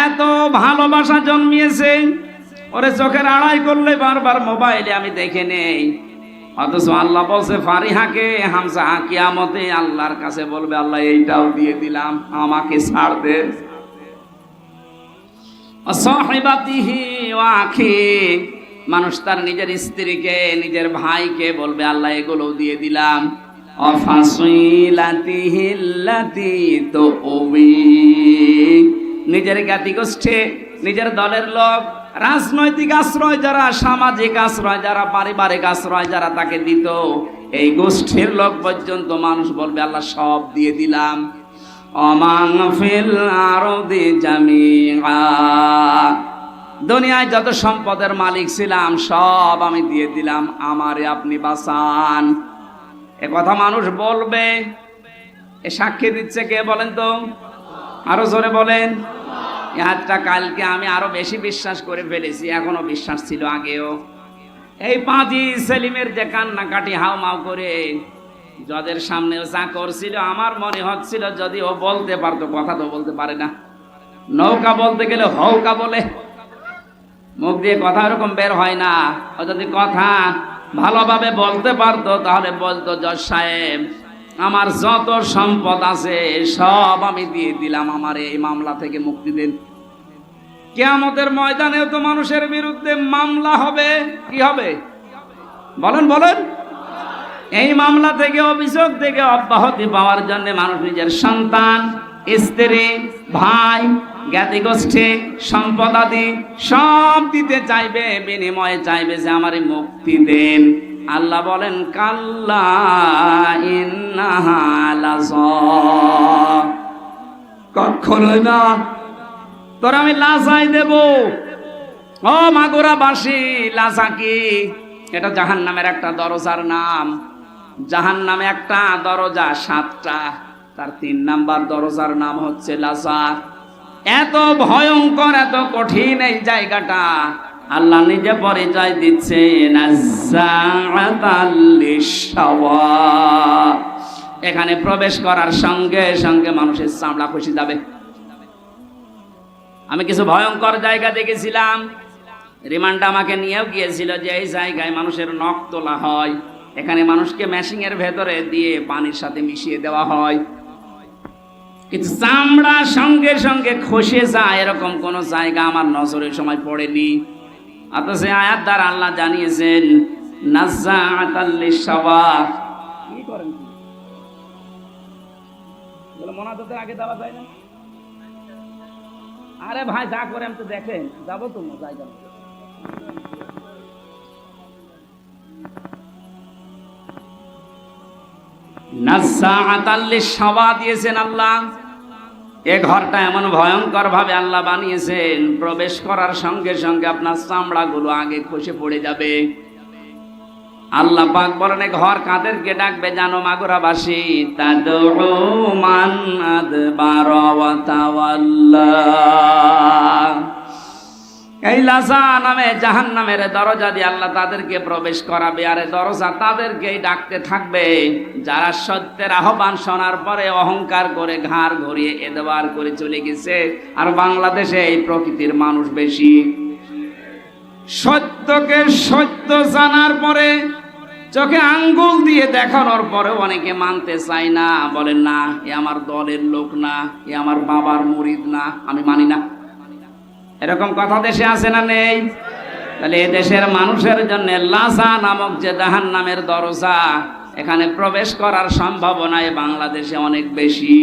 এত ভালোবাসা জন্মিয়েছে, ওরে চোখের আড়াই করলে বারবার মোবাইলে আমি দেখে নেই। অথচ আল্লাহ বলছে ফারিহাকে, হামজা কিয়ামতে আল্লাহর কাছে বলবে, আল্লাহ এইটাও দিয়ে দিলাম, আমাকে ছাড় দে। সাহিবাতিহি ওয়া আখি, মানুষ তার নিজের স্ত্রীকে, নিজের ভাইকে বলবে আল্লাহ এগুলো দিয়ে দিলাম। অফাসিলাতিহিল্লাতি তুবি, নিজের জ্ঞাতি গোষ্ঠী, নিজের দলের লোক, রাজনৈতিক আশ্রয় যারা, সামাজিক আশ্রয় যারা, পারিবারিক আশ্রয় যারা তাকে দিত, এই গোষ্ঠীর লোক পর্যন্ত মানুষ বলবে আল্লাহ সব দিয়ে দিলাম। অমান ফিল আরদি জামিআ, দুনিয়ায় যত সম্পদের মালিক ছিলাম সব আমি দিয়ে দিলাম, আমারে আপনি বাঁচান। এ কথা মানুষ বলবে। এ সাক্ষী দিচ্ছে কে বলেন তো? আরো জোরে বলেন। একটা কালকে আমি আরো বেশি বিশ্বাস করে ফেলেছি, এখনো বিশ্বাস ছিল আগেও। এই পাঁজি সেলিমের যে কান্নাকাটি হাউমাউ করে যাদের সামনে যা করছিল, আমার মনে হচ্ছিল যদি ও বলতে পারতো, কথা তো বলতে পারে না, নৌকা বলতে গেলে হৌকা বলে, মুখ দিয়ে কথা এরকম বের হয় না। ও যদি কথা ভালোভাবে বলতে পারতো তাহলে বলতো, জজ সাহেব আমার যত সম্পদ আছে সব আমি দিয়ে দিলাম, আমার এই মামলা থেকে মুক্তি দেন। কিয়ামতের ময়দানেও তো মানুষের বিরুদ্ধে মামলা হবে। কি হবে বলেন বলেন? এই মামলা থেকে, অভিযোগ থেকে অব্যাহতি পাওয়ার জন্য মানুষ নিজের সন্তান, স্ত্রী, ভাই, জ্ঞাতি গোষ্ঠী, সম্পদাদি সব দিতে চাইবে, বিনিময়ে চাইবে যে আমারে মুক্তি দেন। আল্লাহ বলেন কাল্লা ইন্নাহা লাযা, কখনোই না, তোর আমি লাজাই দেব। ও মাগুরাবাসী, লাজা কি? এটা জাহান্নামের একটা দরজার নাম। জাহান্নামে একটা দরজা 7টা, তার 3 নাম্বার দরজার নাম হচ্ছে লাজা। এত ভয়ঙ্কর, এত কঠিন এই জায়গাটা, আল্লাহ নিজে পরিচয় দিচ্ছে নাজ্জাআতাল লিশাওয়া। এখানে প্রবেশ করার সঙ্গে সঙ্গে মানুষের চামড়া খসে যাবে। আমি কিছু ভয়ঙ্কর জায়গা দেখেছিলাম, রিমান্ড আমাকে নিয়েও গিয়েছিল যে এই জায়গায় মানুষের নখ তোলা হয়, এখানে মানুষকে মেশিনের ভেতরে দিয়ে পানির সাথে মিশিয়ে দেওয়া হয়, কিন্তু চামড়া সঙ্গে সঙ্গে খসে যায়, এরকম কোন জায়গা আমার নজরের সময় পড়েনি। অথচ আয়াত দ্বারা আল্লাহ জানিয়েছেন নাজ্জাআতাল লিশাওয়া। কি করেন মোনাজাতের আগে দেওয়া যায় না? আরে ভাই যা করে আমি তো দেখেন, যাবো তো জায়গা নাজ্জাআতাল লিশাওয়া দিয়েছেন আল্লাহ। এ ঘরটা এমন ভয়ঙ্কর ভাবে আল্লাহ বানিয়েছেন, প্রবেশ করার সঙ্গে সঙ্গে আপনার চামড়াগুলো আগে খসে পড়ে যাবে। আল্লাহ পাক বলেন এ ঘর কাদেরকে ডাকবে জানো মাগুরাবাসী? তাদউ মান আদবারা ওয়া তাওয়াল্লা। এই লাজা নামে জাহান্নামের দরজা দিয়ে আল্লাহ তাদেরকে প্রবেশ করাবে, আর দরজা তাদেরকেই ডাকতে থাকবে যারা সত্যের আহ্বান শোনার পরে অহংকার করে ঘাড় ঘুরিয়ে এদবার করে চলে গেছে। আর বাংলাদেশে এই প্রকৃতির মানুষ বেশি। সত্যকে সত্য জানার পরে, চোখে আঙ্গুল দিয়ে দেখানোর পরে অনেকে মানতে চায় না, বলেন না এ আমার দলের লোক না, এ আমার বাবার মুরিদ না, আমি মানি না। এরকম কথা দেশে আছে না নেই? তাহলে এ দেশের মানুষের জন্য লাজা নামক যে জাহান্নামের দরজা, এখানে প্রবেশ করার সম্ভাবনা বাংলাদেশে অনেক বেশি।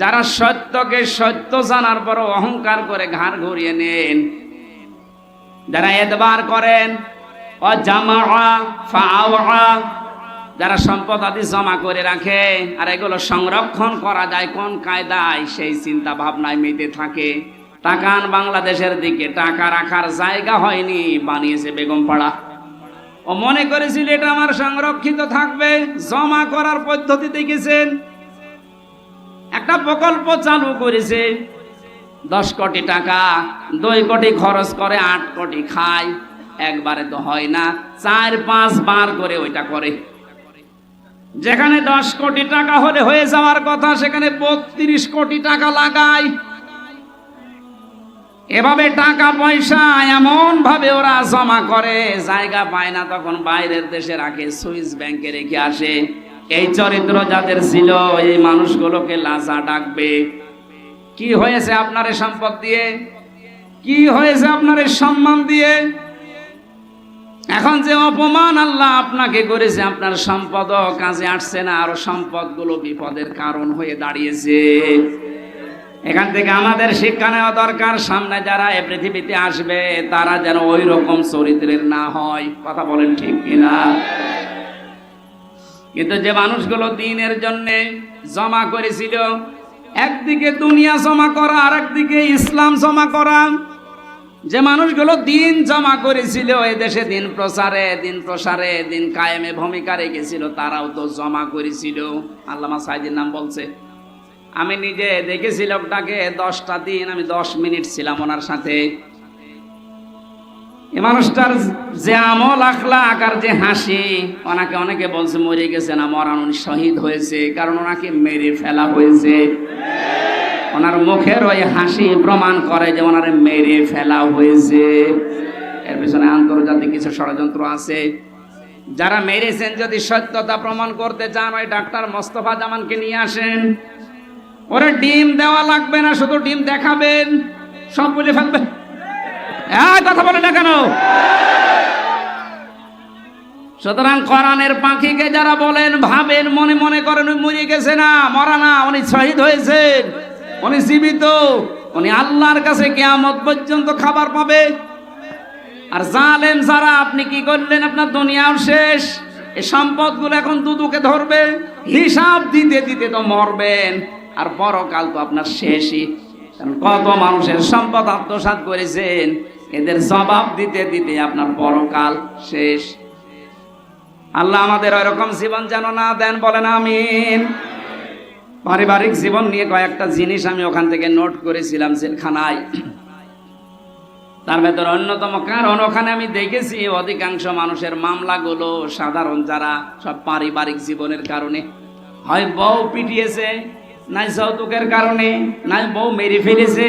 যারা সত্যকে সত্য জানার পর অহংকার করে ঘাড় ঘুরিয়ে নেন, যারা এদবার করেন, যারা সম্পদ আদি জমা করে রাখে আর এগুলো সংরক্ষণ করা যায় কোন কায়দায়, সেই চিন্তা ভাবনায় মেতে থাকে। টাকান বাংলাদেশের দিকে, টাকা রাখার জায়গা হয়নি, বানিয়েছে বেগমপাড়া। ও মনে করেছিল এটা আমার সংরক্ষিত থাকবে, জমা করার পদ্ধতি দেখেছেন। একটা প্রকল্প চালু করেছে, 10 কোটি টাকা, 2 কোটি খরচ করে 8 কোটি খায়। একবারে তো হয় না, 4-5 বার করে ওইটা করে। যেখানে 10 কোটি টাকা হলে হয়ে যাওয়ার কথা, সেখানে 32 কোটি টাকা লাগায়। এভাবে টাকা পয়সা এমন ভাবে ওরা জমা করে, জায়গা পায় না তখন বাইরের দেশে রাখে, সুইস ব্যাংকে রেখে আসে। এই চরিত্র যাদের ছিল, এই মানুষগুলোকে লাজা ডাকবে। কি হয়েছে আপনার সম্পদ দিয়ে? কি হয়েছে আপনার সম্মান দিয়ে? এখন যে অপমান আল্লাহ আপনাকে করেছে, আপনার সম্পদ কাজে আসছে না, আরো সম্পদগুলো বিপদের কারণ হয়ে দাঁড়িয়েছে। এখান থেকে আমাদের শিক্ষা নেওয়া দরকার, সামনে যারা এ পৃথিবীতে আসবে তারা যেন ওই রকম চরিত্রের না হয়। কথা বলেন ঠিক কিনা? কিন্তু যে মানুষগুলো দিনের জন্য জমা করেছিল, একদিকে দুনিয়া জমা করা আর একদিকে ইসলাম জমা করা, যে মানুষগুলো দিন জমা করেছিল, এই দেশে দিন প্রসারে দিন কায়েমে ভূমিকা রেখেছিল, তারাও তো জমা করেছিল। আল্লামা সাইদির নাম বলছে, আমি নিজে দেখেছি লোকটাকে 10টা দিন, আমি 10 মিনিট ছিলাম ওনার সাথে। এই মানুষটার যে আমল আখলাক আর যে হাসি, ওনাকে অনেকে বলছে মরে গেছে না, মরান, উনি শহীদ হয়েছে, কারণ ওনাকে মেরে ফেলা হয়েছে। ওনার মুখের ওই হাসি প্রমাণ করে যে ওনারে মেরে ফেলা হয়েছে। এর পিছনে আন্তর্জাতিক কিছু ষড়যন্ত্র আছে। যারা মেরেছেন যদি সত্যতা প্রমাণ করতে চান, ওই ডাক্তার মোস্তফা জামানকে নিয়ে আসেন। ওরা ডিম দেওয়া লাগবে না, শুধু ডিম দেখাবেন, সব বলে ফেলবেন। কথা বলে না কেন? সুতরাং কোরআনের পাখিকে যারা বলেন, ভাবেন, মনে মনে করেন উনি মরে গেছে না, মরা না, উনি শহীদ হয়েছেন, উনি জীবিত, উনি আল্লাহর কাছে কিয়ামত পর্যন্ত খাবার পাবে। আর জালেম যারা, আপনি কি করলেন? আপনার দুনিয়াও শেষ, এই সম্পদগুলো এখন দুদুকে ধরবে, হিসাব দিতে দিতে তো মরবেন, আর পরকাল তো আপনার শেষই। কারণ কত মানুষের সম্পদ আত্মসাৎ করেছেন, এদের জবাব দিতে দিতে আপনার পরকাল শেষ। আল্লাহ আমাদের ওইরকম জীবন যেন না দেন, বলেন আমিন। পারিবারিক জীবন নিয়ে কয়েকটা জিনিস আমি ওখান থেকে নোট করেছিলাম জেলখানায়। তার ভেতর অন্যতম কারণ, ওখানে আমি দেখেছি অধিকাংশ মানুষের মামলাগুলো সাধারণ যারা, সব পারিবারিক জীবনের কারণে। হয় বউ পিটিয়েছে, নাই যৌতুকের কারণে, নাই বউ মেরে ফেলেছে।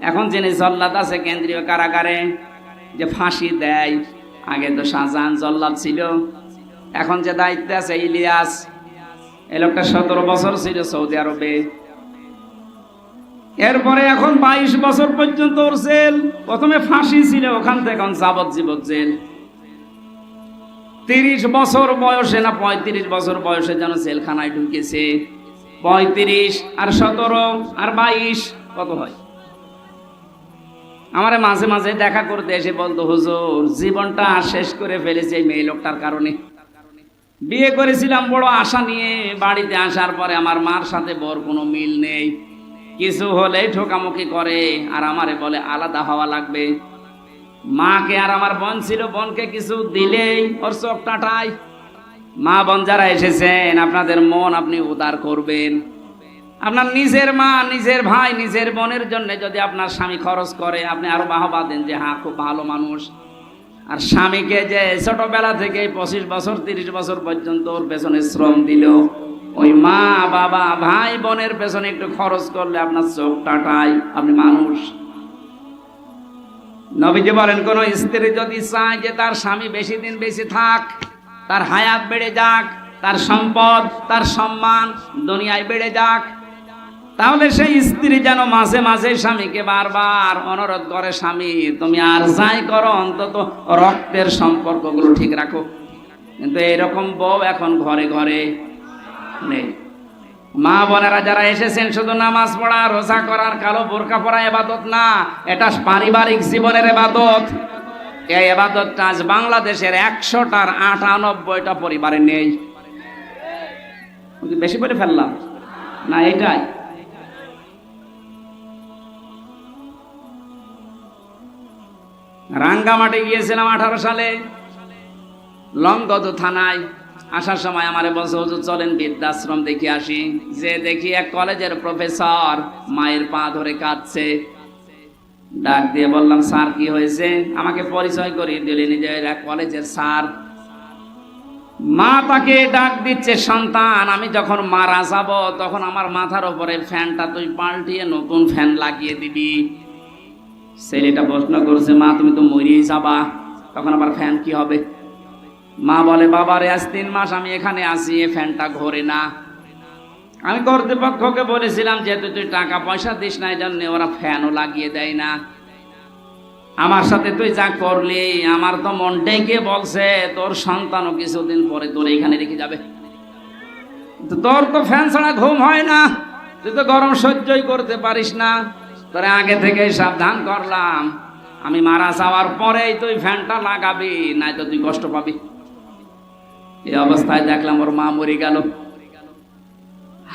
এখন যিনি জল্লাদ আছে কেন্দ্রীয় কারাগারে, যে ফাঁসি দেয়, আগে তো শাহজাহান জল্লাদ ছিল, এখন যে দায়িত্বে আছে ইলিয়াস, এই লোকটা 17 বছর ছিল সৌদি আরবে। এরপরে এখন 22 বছর পর্যন্ত ওর জেল। প্রথমে ফাঁসি ছিল, ওখান থেকে এখন যাবজ্জীবন জেল। 30 বছর বয়সে না 35 বছর বয়সে যেন জেলখানায় ঢুকেছে। 35 আর 17 আর 22 কত হয়? আমারে মাঝে মাঝে দেখা করতে এসে বলতো, হুজুর জীবনটা শেষ করে ফেলেছে এই মেয়ে লোকটার কারণে। বিয়ে করেছিলাম বড় আশা নিয়ে, বাড়িতে আসার পরে আমার মার সাথে বোর কোনো মিল নেই, কিছু হলে ঠোকামুখি করে, আর আমারে বলে আলাদা হওয়া লাগবে। মাকে, আর আমার বোন ছিল, বোনকে কিছু দিলেই ওর চোখ টাটায়। মা বোন যারা এসেছেন, আপনাদের মন আপনি উদার করবেন। আপনার নিজের মা, নিজের ভাই, নিজের বোনের জন্য যদি আপনার স্বামী খরচ করে, আপনি আরো বাহবা দেন যে হ্যাঁ খুব ভালো মানুষ। আর স্বামীকে যে ছোটবেলা থেকে 25 বছর 30 বছর পর্যন্ত ওর পেছনে শ্রম দিল, ওই মা বাবা ভাই বোনের পেছনে একটু খরচ করলে আপনার চোখ টাটায়, আপনি মানুষ। নবীজি বলেন, কোন স্ত্রী যদি চায় যে তার স্বামী বেশি দিন বেশি থাক, তার হায়াত বেড়ে যাক, তার সম্পদ, তার সম্মান দুনিয়ায় বেড়ে যাক, তাহলে সেই স্ত্রী যেন মাঝে মাঝে স্বামীকে বারবার অনুরোধ করে, স্বামী তুমি আর যাই করো অন্তত রক্তের সম্পর্কগুলো ঠিক রাখো। কিন্তু এরকম বউ এখন ঘরে ঘরে নেই। মা বোনেরা যারা এসেছেন, শুধু নামাজ পড়া, রোজা করার, কালো বোরকা পরা ইবাদত না, এটা পারিবারিক জীবনের ইবাদত। এই ইবাদতটা আজ বাংলাদেশের 100টার 98টা পরিবারে নেই। বেশি বলে ফেললাম না? এটাই রাঙ্গামাটি গিয়েছিলাম 18 সালে, লংগদ থানায়। আসার সময় আমারে বলছে, হুজুর চলেন বৃদ্ধাশ্রম দেখে আসি। যে দেখি এক কলেজের প্রফেসর মায়ের পা ধরে কাঁদছে। ডাক দিয়ে বললাম, স্যার কি হয়েছে? আমাকে পরিচয় করিয়ে দিলেন যে এরা কলেজের স্যার। মা তাকে ডাক দিচ্ছে, সন্তান আমি যখন মারা যাব তখন আমার মাথার উপরে ফ্যানটা তুই পাল্টিয়ে নতুন ফ্যান লাগিয়ে দিবি। ছেলেটা প্রশ্ন করছে, মা তুমি তো মরিয়ে যাবা, তখন আবার ফ্যান কি হবে? মা বলে, বাবারে আজ 3 মাস আমি এখানে আসি, এ ফ্যানটা ঘোরে না। আমি কর্তৃপক্ষকে বলেছিলাম, যেহেতু তুই টাকা পয়সা দিস না, এই জন্য ওরা ফ্যানও লাগিয়ে দেয় না। আমার সাথে তুই যা করলি, আমার তো মনটাই কে বলছে তোর সন্তানও কিছুদিন পরে তোর এখানে রেখে যাবে। তোর তো ফ্যান ছাড়া ঘুম হয় না, তুই তো গরম সহ্যই করতে পারিস না, তোরে আগে থেকে সাবধান করলাম, আমি মারা যাওয়ার পরেই তুই ফ্যানটা লাগাবি, নাই তো তুই কষ্ট পাবি। এই অবস্থায় দেখলাম ওর মা মরে গেল।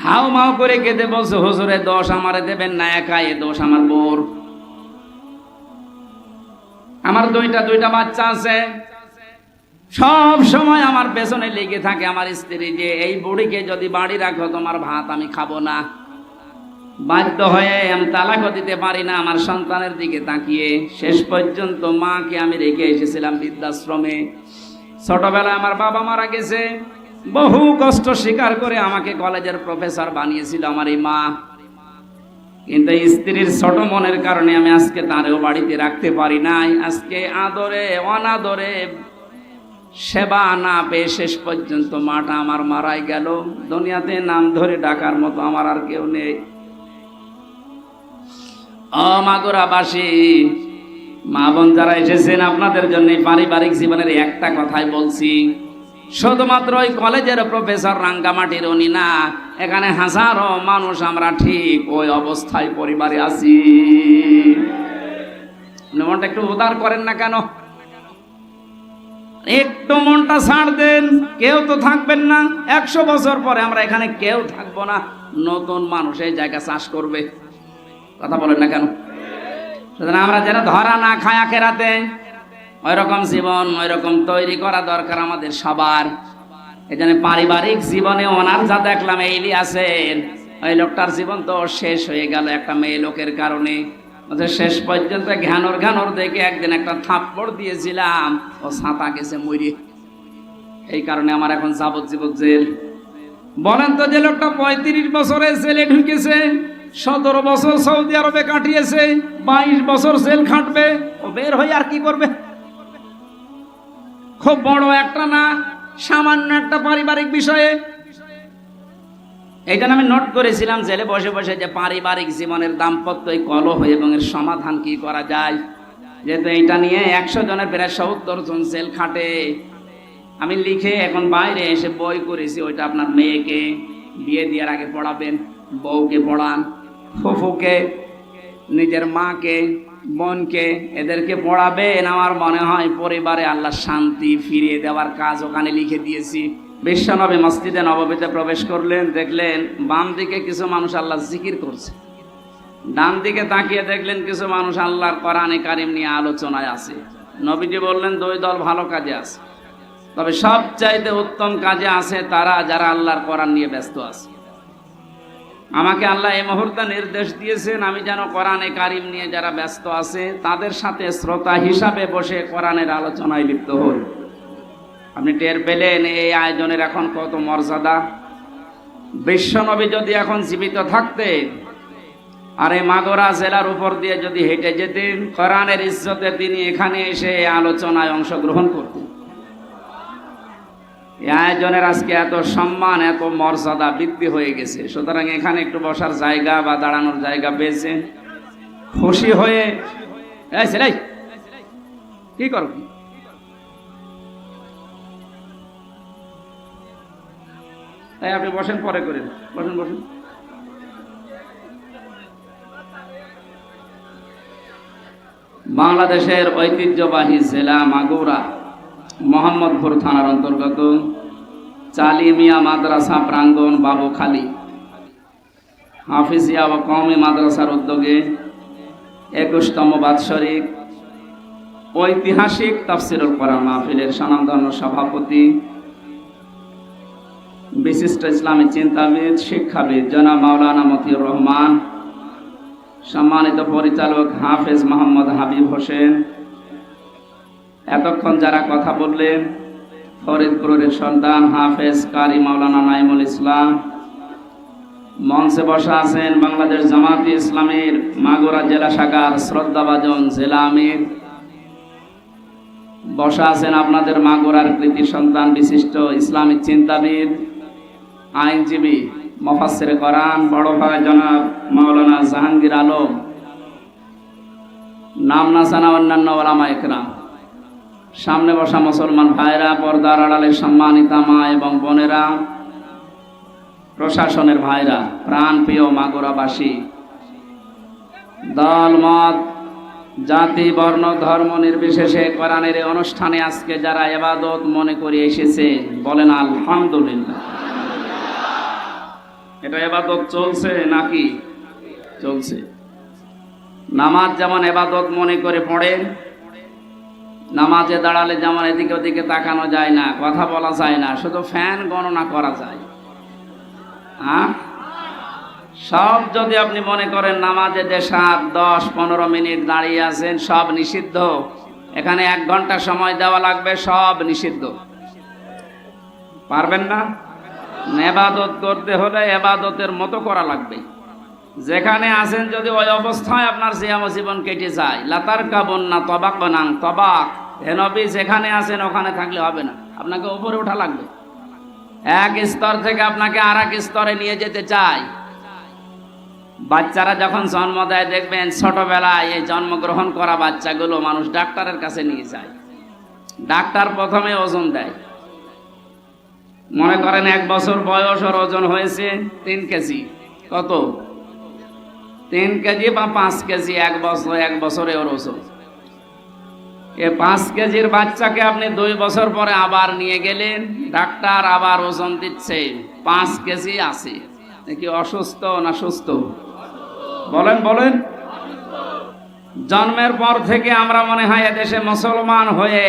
হাও মাও করে কেঁদে বলছে, হুজুরে দোষ আমারে দেবেন না, একা এ দোষ আমার বোর। আমার দুইটা বাচ্চা আছে, সব সময় আমার পেছনে লেগে থাকে আমার স্ত্রী, যে এই বুড়িকে যদি বাড়ি রাখো তোমার ভাত আমি খাবো না। বাধ্য হয়ে আমি তালাকও দিতে পারি না আমার সন্তানের দিকে তাকিয়ে। শেষ পর্যন্ত মাকে আমি রেখে এসেছিলাম বৃদ্ধাশ্রমে। ছোটবেলায় আমার বাবা মারা গেছে, বহু কষ্ট স্বীকার করে আমাকে কলেজের প্রফেসর বানিয়েছিল আমার এই মা। কিন্তু স্ত্রীর ছোট মনের কারণে আমি আজকে তারেও বাড়িতে রাখতে পারি নাই। আজকে আদরে অনাদরে সেবা না পেয়ে শেষ পর্যন্ত মাটা আমার মারাই গেল। দুনিয়াতে নাম ধরে ডাকার মতো আমার আর কেউ নেই। ও মাগুরাবাসী, মা বোন যারা এসেছেন, আপনাদের জন্য পারিবারিক জীবনের একটা কথাই বলছি। শুধুমাত্র ওই কলেজের প্রফেসর রাঙ্গামাটির উনি না, এখানে হাজারো মানুষ আমরা ঠিক ওই অবস্থায় পরিবারে আছি। মনটা একটু উদার করেন না কেন? একটু মনটা ছাড় দেন। কেউ তো থাকবেন না, 100 বছর পরে আমরা এখানে কেউ থাকবো না, নতুন মানুষ এই জায়গা চাষ করবে। কথা বলেন না কেন? সুতরাং আমরা যেন ধরা না খায় আখেরাতে, ওই রকম জীবন ওই রকম তৈরি করা দরকার আমাদের সবার। এই জন্য পারিবারিক জীবনে ওনার যা দেখলাম, এই ইলিয়াসের ওই লোকটার জীবন তো শেষ হয়ে গেল একটা মেয়ে লোকের কারণে। শেষ পর্যন্ত ঘ্যানর দেখে একদিন একটা থাপ্পড় দিয়েছিলাম, ও ছাতা গেছে মরে। এই কারণে আমার এখন যাবজ্জীবন জেল। বলেন তো, যে লোকটা 35 বছরে জেলে ঢুকেছে, 17 বছর সৌদি আরবে কাটিয়েছে, 22 বছর জেল খাটবে, ও বের হয়ে আর কি করবে? খুব বড় একটা না, সামান্য একটা পারিবারিক বিষয়ে। এইটা আমি নোট করেছিলাম জেলে বসে বসে, যে পারিবারিক জীবনের দাম্পত্য কলহ এবং এর সমাধান কি করা যায়। যেহেতু এইটা নিয়ে 100 জনের প্রায় 70 জন জেল খাটে। আমি লিখে এখন বাইরে এসে বই করেছি। ওইটা আপনার মেয়েকে বিয়ে দেওয়ার আগে পড়াবেন, বউকে পড়ান, ফুফুকে, নিজের মাকে, বোনকে, এদেরকে পড়াবেন। আমার মনে হয় পরিবারে আল্লাহ শান্তি ফিরিয়ে দেওয়ার কাজ ওখানে লিখে দিয়েছি। বিশ্বনবী মসজিদে নববীতে প্রবেশ করলেন, দেখলেন বাম দিকে কিছু মানুষ আল্লাহ জিকির করছে, ডান দিকে তাকিয়ে দেখলেন কিছু মানুষ আল্লাহর কোরআনে কারিম নিয়ে আলোচনায় আছে। নবীজি বললেন, 2 দল ভালো কাজে আছে, তবে সবচাইতে উত্তম কাজে আছে তারা যারা আল্লাহর কোরআন নিয়ে ব্যস্ত আছে। আমাকে আল্লাহ এই মুহূর্তে নির্দেশ দিয়েছেন, আমি যেন কোরআনে কারিম নিয়ে যারা ব্যস্ত আছে তাদের সাথে শ্রোতা হিসাবে বসে কোরআনের আলোচনায় লিপ্ত হই। আপনি টের পেলেন এই আয়োজনের এখন কত মর্যাদা। বিশ্বনবী যদি এখন জীবিত থাকতেন আর এই মাগুরা জেলার উপর দিয়ে যদি হেঁটে যেতেন, কোরআনের ইজ্জতে তিনি এখানে এসে আলোচনায় অংশগ্রহণ করতেন। এই আয়োজনের আজকে এত সম্মান, এত মর্যাদা বৃদ্ধি হয়ে গেছে। সুতরাং এখানে একটু বসার জায়গা বা দাঁড়ানোর জায়গা পেয়েছেন, খুশি হয়ে কি করো, তাই আপনি বসেন, পরে করেন, বসেন বসেন। বাংলাদেশের ঐতিহ্যবাহী জেলা মাগুরা, মোহাম্মদপুর থানার অন্তর্গত চালিমিয়া মাদ্রাসা প্রাঙ্গণ বাবুখালী হাফিজিয়া ও কওমি মাদ্রাসার উদ্যোগে 21তম বাৎসরিক ঐতিহাসিক তাফসিরুল কোরআন মাহফিলের স্বনামধন্য সভাপতি, বিশিষ্ট ইসলামী চিন্তাবিদ, শিক্ষাবিদ জনাব মাওলানা মতিউর রহমান, সম্মানিত পরিচালক হাফেজ মোহাম্মদ হাবিব হোসেন, এতক্ষণ যারা কথা বললেন ফরিদপুরের সন্তান হাফেজ কারি মাওলানা নাইমুল ইসলাম, মঞ্চে বসা আছেন বাংলাদেশ জামাতে ইসলামীর মাগুরা জেলা শাখার শ্রদ্ধাভাজন জেলা আমির, বসা আছেন আপনাদের মাগুরার কৃতি সন্তান বিশিষ্ট ইসলামিক চিন্তাবিদ, আইনজীবী, মুফাসসিরে কোরআন বড় ভাই জনাব মাওলানা জাহাঙ্গীর আলম, নাম না জানা অন্যান্য ওলামা একরাম, সামনে বসা মুসলমান ভাইরা, পর্দার আড়ালে সম্মানিতা মা এবং বোনেরা, প্রশাসনের ভাইরা, প্রাণ প্রিয় মাগুরাবাসী, দল মত জাতি বর্ণ ধর্ম নির্বিশেষে কোরআনের এই অনুষ্ঠানে আজকে যারা ইবাদত মনে করে এসেছে বলেন আলহামদুলিল্লাহ। এটা ইবাদত চলছে নাকি? চলছে। নামাজ যেমন ইবাদত মনে করে পড়েন, নামাজে দাঁড়ালে যেমন এদিকে ওদিকে তাকানো যায় না, কথা বলা যায় না, শুধু ফ্যান গণনা করা যায়। সব যদি আপনি মনে করেন নামাজে যে 7, 10, 15 মিনিট দাঁড়িয়ে আছেন সব নিষিদ্ধ, এখানে 1 ঘন্টা সময় দেওয়া লাগবে, সব নিষিদ্ধ, পারবেন না। ইবাদত করতে হলে ইবাদতের মতো করা লাগবে। যেখানে আছেন যদি ওই অবস্থায় আপনার সিয়াম জীবন কেটে যায়, লাতার কাবন না তবাক বানাং তবাক, হে নবী যেখানে আছেন ওখানে থাকলে হবে না, আপনাকে উপরে ওঠা লাগবে। এক স্তর থেকে আপনাকে আর এক স্তরে নিয়ে যেতে চায়। বাচ্চারা যখন জন্ম দেয় দেখবেন ছোটবেলায় এই জন্মগ্রহণ করা বাচ্চাগুলো মানুষ ডাক্তারের কাছে নিয়ে যায়। ডাক্তার প্রথমে ওজন দেয়, মনে করেন 1 বছর বয়স, ওর ওজন হয়েছে 3 কেজি। কত? 3 কেজি বা 5 কেজি। 1 বছরে ওর ওজন। এ 5 কেজির বাচ্চাকে আপনি 2 বছর পরে আবার নিয়ে গেলেন, ডাক্তার আবার ওজন দিচ্ছে 5 কেজি আছে। নাকি অসুস্থ না সুস্থ? বলেন বলেন। জন্মের পর থেকে আমরা মনে হয় এদেশে মুসলমান হয়ে,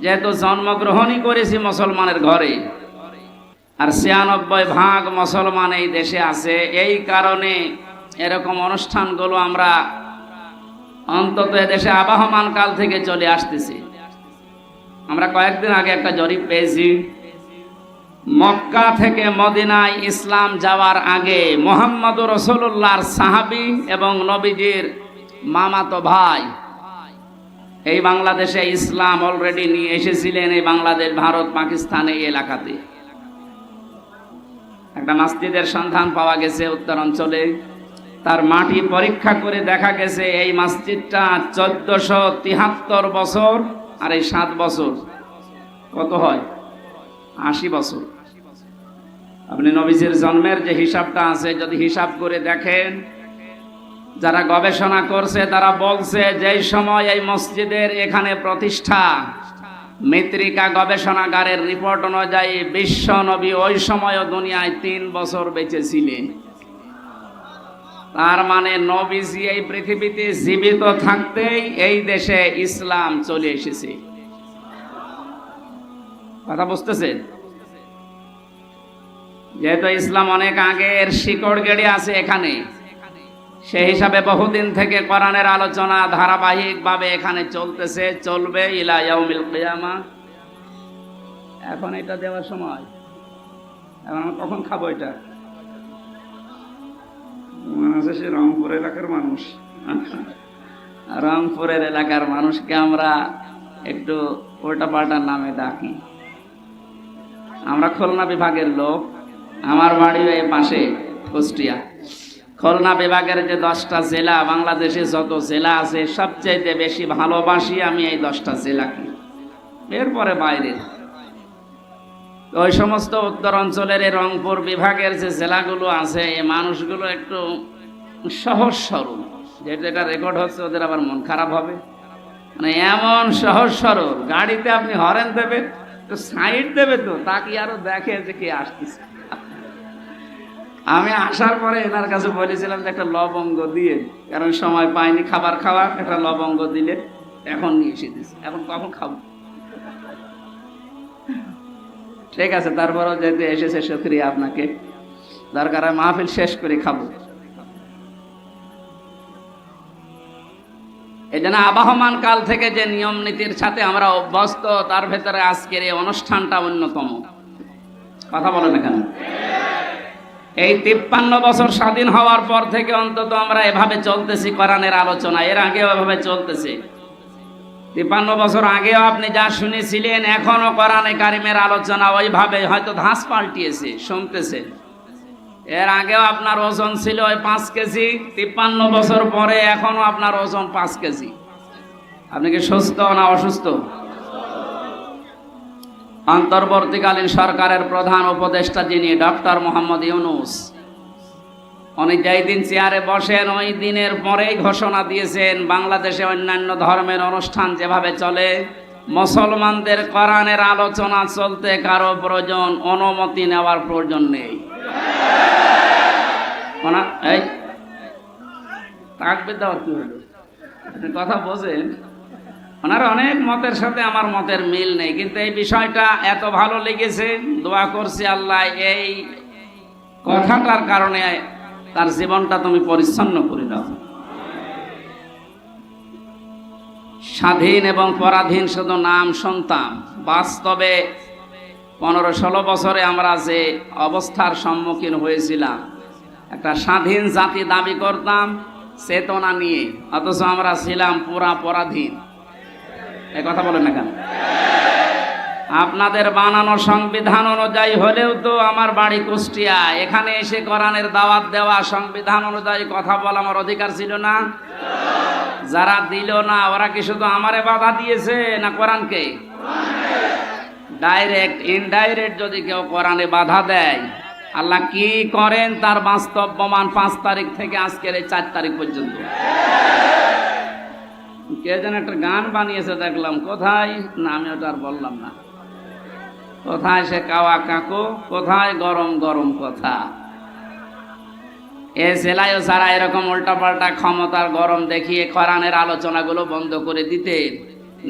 যেহেতু জন্মগ্রহণই করেছি মুসলমানের ঘরে, আর 96% মুসলমান এই দেশে আছে, এই কারণে এরকম অনুষ্ঠানগুলো আমরা অন্তত এদেশে আবহমান কাল থেকে চলে আসতেছি। আমরা কয়েকদিন আগে একটা জরিপ পেয়েছি, মক্কা থেকে মদিনায় ইসলাম যাওয়ার আগে মুহাম্মদুর রাসূলুল্লাহর সাহাবী এবং নবীজির মামাতো ভাই এই বাংলাদেশে ইসলাম অলরেডি নিয়ে এসেছিলেন। এই বাংলাদেশ, ভারত, পাকিস্তান এই এলাকাতে একটা মসজিদের সন্ধান পাওয়া গেছে উত্তরাঞ্চলে। তার মাটি পরীক্ষা করে দেখা গেছে এই মসজিদটা 1473 বছর, আর এই 7 বছর কত হয়? 80 বছর। আপনি নবীজির জন্মের যে হিসাবটা আছে যদি হিসাব করে দেখেন, যারা গবেষণা করছে তারা বলছে যেই সময় এই মসজিদের এখানে প্রতিষ্ঠা, মৃত্তিকা গবেষণাগারের রিপোর্ট অনুযায়ী বিশ্ব নবী ওই সময়ও দুনিয়ায় 3 বছর বেঁচে ছিলেন। তার মানে নবীজি এই পৃথিবীতে জীবিত থাকতেই এই দেশে ইসলাম চলে এসেছে। কথা বুঝতেছেন? যেহেতু ইসলাম অনেক আগের শিকড় গেড়ে আছে এখানে, সেই হিসাবে বহুদিন থেকে কোরআনের আলোচনা ধারাবাহিকভাবে এখানে চলতেছে, চলবে ইলা ইয়াউমিল কিয়ামা। এখন এটা দেওয়ার সময়, এখন আমরা কখন খাবো এটা? মনে আছে সে রংপুর এলাকার মানুষ, রংপুরের এলাকার মানুষকে আমরা একটু উল্টা পাল্টার নামে ডাকি। আমরা খুলনা বিভাগের লোক, আমার বাড়ি এই পাশে কুষ্টিয়া। খুলনা বিভাগের যে 10টা জেলা, বাংলাদেশে যত জেলা আছে সবচেয়ে বেশি ভালোবাসি আমি এই 10টা জেলাকে, এরপরে বাইরে। ওই সমস্ত উত্তর অঞ্চলের এই রংপুর বিভাগের যে জেলাগুলো আছে, এই মানুষগুলো একটু সহজ সরল, যেটা রেকর্ড হচ্ছে ওদের আবার মন খারাপ হবে। মানে এমন সহজ সরল, গাড়িতে আপনি হরেন দেবে তো সাইড দেবে তো তাকে আরো দেখে যে কে আসতেছে। আমি আসার পরে এনার কাছে বলেছিলাম যে একটা লবঙ্গ দিয়ে, কারণ সময় পাইনি খাবার খাওয়ার, একটা লবঙ্গ দিলে এখন নিয়ে এসে দিচ্ছে, এখন কখন খাবো। ঠিক আছে, তারপরও যেতে এসেছে শুকরিয়া আপনাকে, দরকার হয় মাহফিল শেষ করে খাবো। এই জন্য আবহমান কাল থেকে যে নিয়ম নীতির সাথে আমরা অভ্যস্ত, তার ভেতরে আজকের এই অনুষ্ঠানটা অন্যতম। কথা বলেন এখানে। এই 53 বছর স্বাধীন হওয়ার পর থেকে অন্তত আমরা এভাবে চলতেছি কোরআনের আলোচনা, এর আগেও এভাবে চলতেছে। 53 বছর আগেও আপনি যা শুনেছিলেন, এখনো কোরআনে কারিমের আলোচনা ওইভাবে, হয়তো ধাঁচ পাল্টিয়েছে, শুনতেছে। এর আগেও আপনার ওজন ছিল ওই 5 কেজি, 53 বছর পরে এখনো আপনার ওজন 5 কেজি। আপনি কি সুস্থ না অসুস্থ? অন্তর্বর্তীকালীন সরকারের প্রধান উপদেষ্টা যিনি ডক্টর মোহাম্মদ ইউনূস, উনি যেই দিন চেয়ারে বসেন ওই দিনের পরেই ঘোষণা দিয়েছেন বাংলাদেশে অন্যান্য ধর্মের অনুষ্ঠান যেভাবে চলে, মুসলমানদের কোরআনের আলোচনা চলতে কারো প্রয়োজন অনুমতি নেওয়ার প্রয়োজন নেই। এই তাকবীর দেওয়ার কি হলো? আপনি কথা বোঝেন? ওনার অনেক মতের সাথে আমার মতের মিল নেই, কিন্তু এই বিষয়টা এত ভালো লেগেছে, দোয়া করছি আল্লাহ এই কথাটার কারণে তার জীবনটা তুমি পরিচ্ছন্ন করে দাও। স্বাধীন এবং পরাধীন শুধু নাম শুনতাম, বাস্তবে 15-16 বছরে আমরা যে অবস্থার সম্মুখীন হয়েছিলাম, একটা স্বাধীন জাতি দাবি করতাম চেতনা নিয়ে, অথচ আমরা ছিলাম পুরা পরাধীন। এই কথা বলেন না কেন? আপনাদের বানানো সংবিধান অনুযায়ী হলেও তো আমার বাড়ি কুষ্টিয়া, এখানে এসে কোরআনের দাওয়াত দেওয়া, সংবিধান অনুযায়ী কথা বলা আমার অধিকার ছিল না? যারা দিল না ওরা কি শুধু আমারে বাধা দিয়েছে না কোরআনকে? ডাইরেক্ট ইনডাইরেক্ট যদি কেউ কোরআনে বাধা দেয়, আল্লাহ কি করেন তার বাস্তব প্রমাণ 5 তারিখ থেকে আজকের এই 4 তারিখ পর্যন্ত। কে যেন একটা গান বানিয়েছে দেখলাম, কোথায় না আমি ওটা আর বললাম না, কোথায় সে কাওয়া কাকু, কোথায় গরম গরম কথা। এ জেলায়ও যারা এরকম উল্টাপাল্টা ক্ষমতার গরম দেখিয়ে কোরআনের আলোচনাগুলো বন্ধ করে দিতে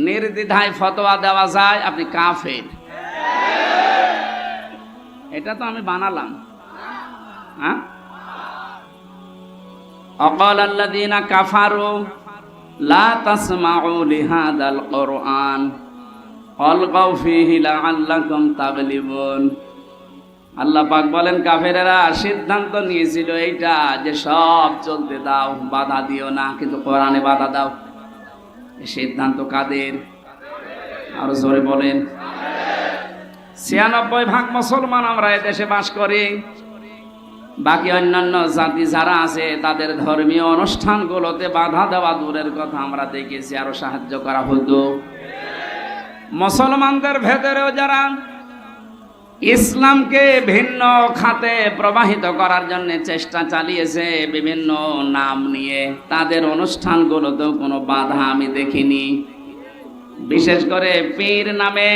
নির্দ্বিধায় ফতোয়া দেওয়া যায় আপনি কাফের। এটা তো আমি বানালাম। হ্যাঁ, অকাল আল্লাযীনা কাফারু লা তাসমাউ লিহাদাল কুরআন ওয়ালগাউ ফীহি লাআল্লাকুম তাগলিবুন। আল্লাহ পাক বলেন কাফেরেরা সিদ্ধান্ত নিয়েছিল এইটা যে সব চলতে দাও, বাধা দিও না, কিন্তু কোরআনে বাধা দাও। এই সিদ্ধান্ত কাদের? আরো জোরে বলেন। 96% মুসলমান আমরা এই দেশে বাস করি। বাকি অন্যান্য জাতি যারা আছে তাদের ধর্মীয় অনুষ্ঠানগুলোতে বাধা দেওয়া দূরের কথা, আমরা দেখেছি আরো সাহায্য করা হতো। মুসলমানদের ভেতরেও যারা ইসলামকে ভিন্ন খাতে প্রবাহিত করার জন্য চেষ্টা চালিয়েছে বিভিন্ন নাম নিয়ে, তাদের অনুষ্ঠানগুলোতেও কোনো বাধা আমি দেখিনি। বিশেষ করে পীর নামে,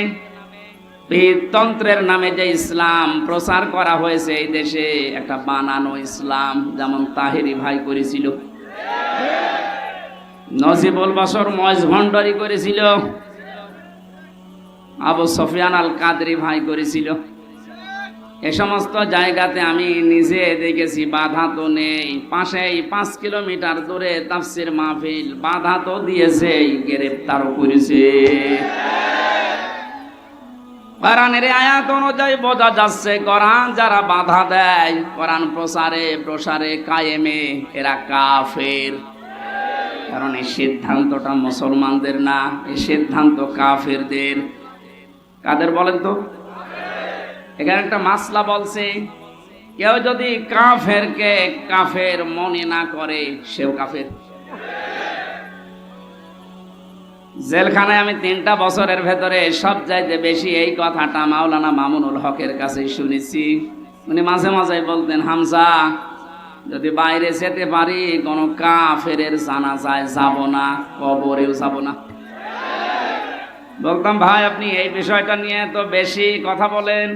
পীরতন্ত্রের নামে যে ইসলাম প্রচার করা হয়েছে এই দেশে, একটা বানানো ইসলাম, যেমন তাহেরি ভাই করেছিল, নজিবুল বশর ময়েজ ভণ্ডারী করেছিল, আবু সুফিয়ান আল কাদরি ভাই করেছিল। এ সমস্ত জায়গাতে আমি নিজে দেখেছি বাধা তো নেই। পাশেই 5 কিলোমিটার দূরে তাফসির মাহফিল, বাধা তো দিয়েছে, গ্রেফতারও করেছে। কোরআনের আয়াত অনুযায়ী বোঝা যাচ্ছে কোরআন যারা বাধা দেয় কোরআন প্রসারে কায়েমে, এরা কাফের। কারণ এই সিদ্ধান্তটা মুসলমানদের না, এই সিদ্ধান্ত কাফেরদের। কাদের বলেন তো? এখানে একটা মাসলা বলছে, কেউ যদি কাফেরকে কাফের মনে না করে সেও কাফের। জেলখানায় আমি 3টা বছরের ভেতরে সবচাইতে বেশি এই কথাটা মাওলানা মামুনুল হকের কাছে শুনেছি। উনি মাঝে মাঝে বলতেন, হামজা যদি বাইরে যেতে পারি কোনো কাফেরের জানাজায় যাব না, কবরেও যাব না। বলতাম ভাই আপনি এই বিষয়টা নিয়ে তো বেশি কথা বলেন।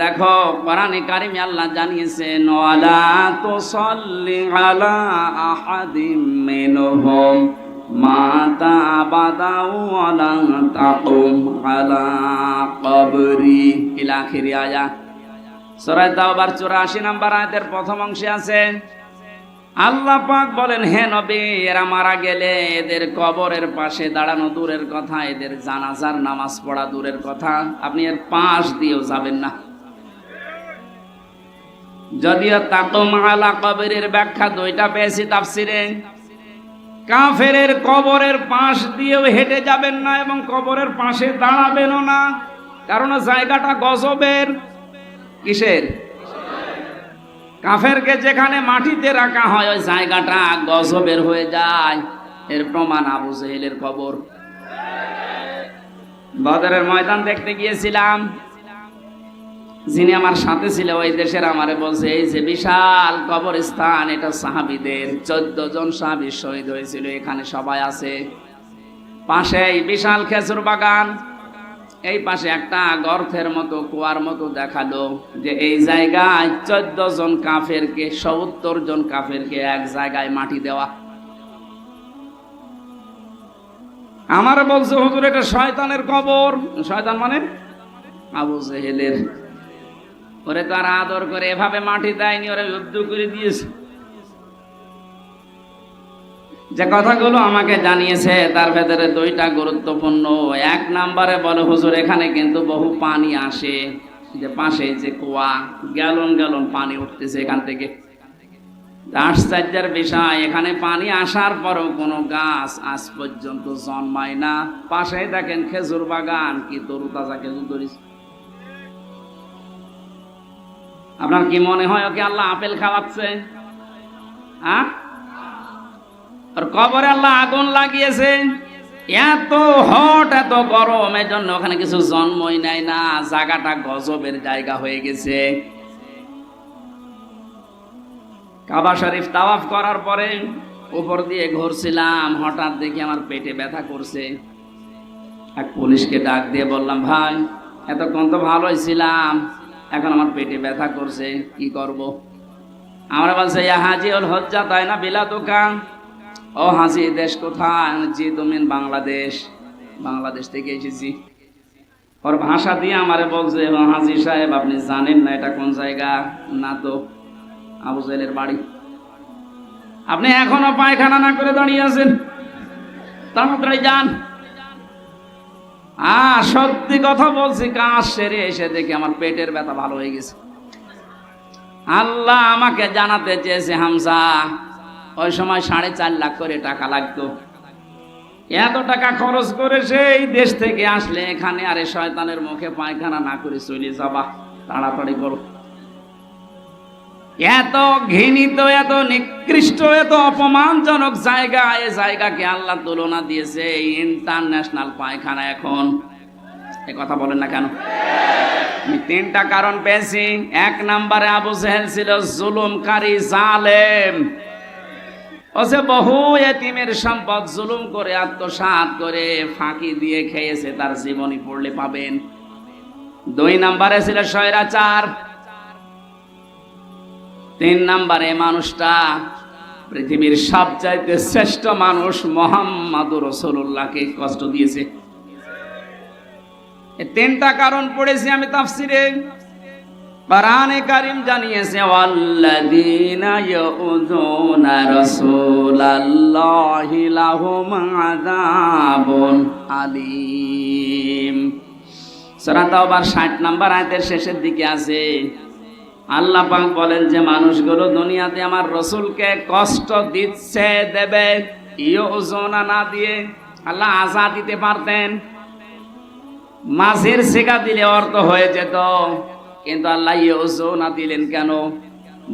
দেখো কোরআনে কারিমে আল্লাহ জানিয়েছেন, ওয়ালা তুসাল্লি আলা আহাদিম মিনহুম মাতা আবাদাউ ওয়ালা তাকুম আলা কবরি ইলা আখিরি আয়াত। সূরা তাওবার 84 নম্বর আয়াতের প্রথম অংশে আছে আল্লাহ পাক বলেন, হে নবী এরা মারা গেলে এদের কবরের পাশে দাঁড়ানো দূরের কথা, এদের জানাজার নামাজ পড়া দূরের কথা, আপনি এর পাশ দিয়েও যাবেন না। যদিও তাকুম আলা কবরের ব্যাখ্যা 2টা পেয়েছি তাফসিরে। কাফেরের কবরের পাশ দিয়েও হেঁটে যাবেন না এবং কবরের পাশে দাঁড়াবেনও না, কারণ জায়গাটা গজবের। কিসের? কাফেরকে যেখানে মাটিতে রাখা হয় ওই জায়গাটা গজবের হয়ে যায়। এর প্রমাণ আবু জেহেলের কবর। বদরের ময়দান দেখতে গিয়েছিলাম, যিনি আমার সাথে ছিল ওই দেশের আমারে বলছে, এই যে বিশাল কবরস্থান, এটা সাহাবীদের, 14 জন সাহাবী শহীদ হয়েছিল, এখানে সবাই আছে। পাশেই বিশাল খেজুর বাগান, এই পাশে একটা গর্তের মতো কুয়ার মতো দেখালো যে এই জায়গায় 14 জন কাফেরকে, 70 জন কাফেরকে এক জায়গায় মাটি দেওয়া। আমার বলছে হুজুর এটা শয়তানের কবর। শয়তান মানে আবু জেহেলের। ওরে তো আর আদর করে এভাবে মাটি দেয়নি, ওরে যুদ্ধ করে দিয়েছে। যে কথাগুলো আমাকে জানিয়েছে তার ভেতরে 2টা গুরুত্বপূর্ণ। 1 নম্বরে বলে হুজুর এখানে কিন্তু বহু পানি আসে, যে পাশে যে কুয়া, গ্যালন গ্যালন পানি উঠতেছে এখান থেকে। আশ্চর্যের বিষয়, এখানে পানি আসার পরও কোনো গাছ আজ পর্যন্ত জন্মায় না। পাশে দেখেন খেজুর বাগান, কি তরুতাজা খেজুর ধরেছে। আপনার কি মনে হয় ওকে আল্লাহ আপেল খাওয়াচ্ছে? হ্যাঁ, আর কবরে আল্লাহ আগুন লাগিয়েছে, এত হট এত গরম, এর জন্য ওখানে কিছু জন্মই নাই না, জায়গাটা গজবের জায়গা হয়ে গেছে। কাবা শরীফ তাওয়াফ করার পরে উপর দিয়ে ঘুরছিলাম, হঠাৎ দেখি আমার পেটে ব্যথা করছে। এক পুলিশকে ডাক দিয়ে বললাম, ভাই এতক্ষণ তো ভালোই ছিলাম, এখন আমার পেটে ব্যথা করছে, কি করব? আমরা বলছে ইয়া হাজি উল হজ্জা তাই না বিলা দোকান। ও হাজি, দেশ কোথায়? জি তুমি বাংলাদেশ। বাংলাদেশ থেকে এসেছি। ওর ভাষা দিয়ে আমারে বলছে, হাজি সাহেব আপনি জানেন না এটা কোন জায়গা? না তো। আবু জেহেলের বাড়ি। আপনি এখনো পায়খানা না করে দাঁড়িয়ে আছেন, তাড়াতাড়ি যান। সত্যি কথা বলছি, কাজ সেরে এসে দেখি আমার পেটের ব্যথা ভালো হয়ে গেছে। আল্লাহ আমাকে জানাতে চেয়েছে, হামজা ওই সময় 4.5 লাখ করে টাকা লাগতো, এত টাকা খরচ করে সেই দেশ থেকে আসলে এখানে আরে শয়তানের মুখে পায়খানা না করে চলে যাবা, তাড়াতাড়ি করো। এত ঘৃণিত, এত নিকৃষ্ট, এত অপমানজনক জায়গা, এই জায়গাকে আল্লাহ তুলনা দিয়েছে ইন্টারন্যাশনাল পায়খানা। এখন এ কথা বলেন না কেন? আমি 3টা কারণ পেয়েছি। 1 নম্বরে আবু জেহেল ছিল জুলুমকারী, জালেম। ও যে বহু এতিমের সম্পদ জুলুম করে আত্মসাৎ করে ফাঁকি দিয়ে খেয়েছে, তার জীবনী পড়লে পাবেন। 2 নম্বরে ছিল স্বৈরাচার। 3 নম্বরে মানুষটা পৃথিবীর সবচাইতে শ্রেষ্ঠ মানুষ মুহাম্মদুর রাসূলুল্লাহকে কষ্ট দিয়েছে। এই 3টা কারণ পড়েছি আমি তাফসিরে। কোরআনে কারীম জানিয়েছে, ওয়াল্লাযীনা ইয়াউযুনা রাসূলাল্লাহি লাহুম আযাবুন আলীম। সূরা তাওবার 60 নম্বর আয়াতের শেষের দিকে আছে, আল্লাহ পাক বলেন যে মানুষগুলো দুনিয়াতে আমার রসুলকে কষ্ট দিচ্ছে, দেবে। ইউযুনা না দিয়ে আল্লাহ আযাব দিতে পারতেন, মাঝের সিগা দিলে অর্থ হয়ে যেত, কিন্তু আল্লাহ ইউযুনা দিলেন কেন?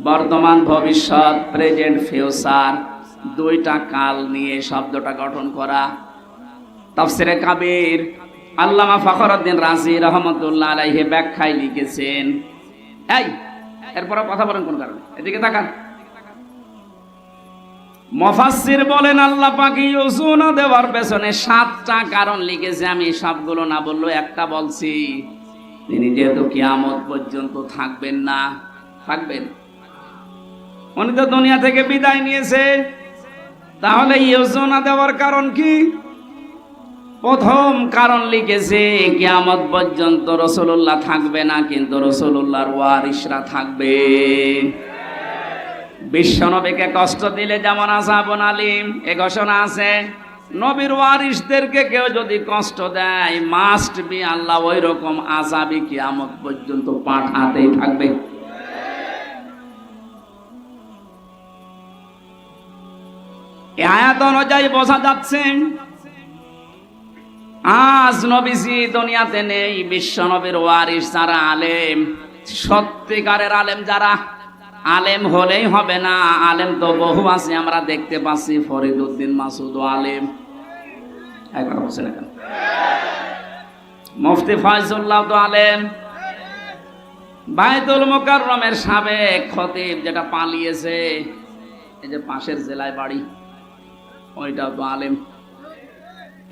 বর্তমান, ভবিষ্যৎ, প্রেজেন্ট, ফিউচার, 2টা কাল নিয়ে শব্দটা গঠন করা। তাফসিরে কাবীর আল্লামা ফখরুদ্দীন রাজি রহমাতুল্লাহ আলাইহি ব্যাখ্যায় লিখেছেন। এই এরপর কথা বলেন কোন কারণে? এদিকে তাকান। মুফাসসির বলেন আল্লাহ পাক ইউযুনা দেওয়ার পেছনে 7টা কারণ লিখেছে। আমি সবগুলো না বললেও একটা বলছি। তিনি যেহেতু কিয়ামত পর্যন্ত থাকবেন না, থাকবেন, উনি তো দুনিয়া থেকে বিদায় নিয়েছে, তাহলে ইউযুনা দেওয়ার কারণ কি? প্রথম কারণ লিখেছে কিয়ামত পর্যন্ত রাসূলুল্লাহ থাকবে না, কিন্তু রাসূলুল্লাহর ওয়ারিসরা থাকবে। বিশ্বনবীকে কষ্ট দিলে যেমন আযাবুন আলীম এ ঘোষণা আছে, নবীর ওয়ারিসদেরকে কেউ যদি কষ্ট দেয়, মাস্ট বি আল্লাহ ওই রকম আযাবই কিয়ামত পর্যন্ত পাঠাতেই থাকবে। এই আয়াত অনুযায়ী বোঝা যাচ্ছে আজ নবীজি দুনিয়াতে নেই, বিশ্ব নবীর ওয়ারিস যারা আলেম, সত্যিকারের আলেম যারা, আলেম হলেই হবে না, আলেম তো বহু আছে, আমরা দেখতে পাচ্ছি ফরিদউদ্দিন মাসুদ আলেম, একবার বলছেন এখন মুফতি ফয়জুল্লাহ তো আলেম, বাইতুল মুকাররমের সাবেক খতিব যেটা পালিয়েছে, এই যে পাশের জেলায় বাড়ি, ওইটাও তো আলেম।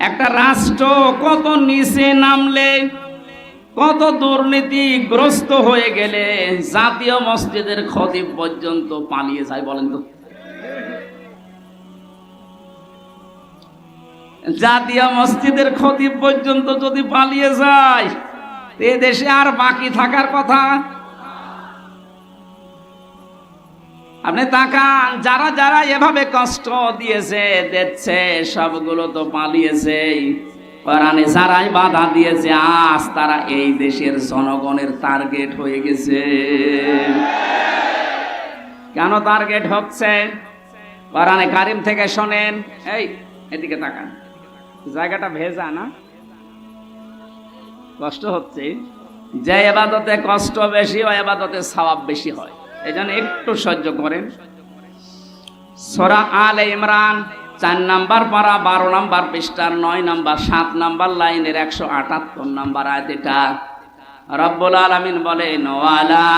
একটা রাষ্ট্র কত নিচে নামলে, কত দুর্নীতিগ্রস্ত হয়ে গেলে জাতীয় মসজিদের খতিব পর্যন্ত পালিয়ে যায় বলেন তো? জাতীয় মসজিদের খতিব পর্যন্ত যদি পালিয়ে যায়, এ দেশে আর বাকি থাকার কথা? আপনি তাকান, যারা যারা এভাবে কষ্ট দিয়েছে দিচ্ছে, সবগুলো তো পালিয়েছে। কোরআনে যারাই বাধা দিয়েছে, আজ তারা এই দেশের জনগণের টার্গেট হয়ে গেছে। কেন টার্গেট হচ্ছে? কোরআনে কারিম থেকে শোনেন। এই এদিকে তাকান, জায়গাটা ভেজা না? কষ্ট হচ্ছে। যে ইবাদতে কষ্ট বেশি হয়, ইবাদতে সওয়াব বেশি হয়, এই জন্য একটু সহ্য করেন। সূরা আলে ইমরান 4 নাম্বার পারা 12 নাম্বার পৃষ্ঠার 9 নাম্বার 7 নাম্বার লাইনের 178 নাম্বার আয়াত। এটা রব্বুল আলামিন বলেন, ওয়ালা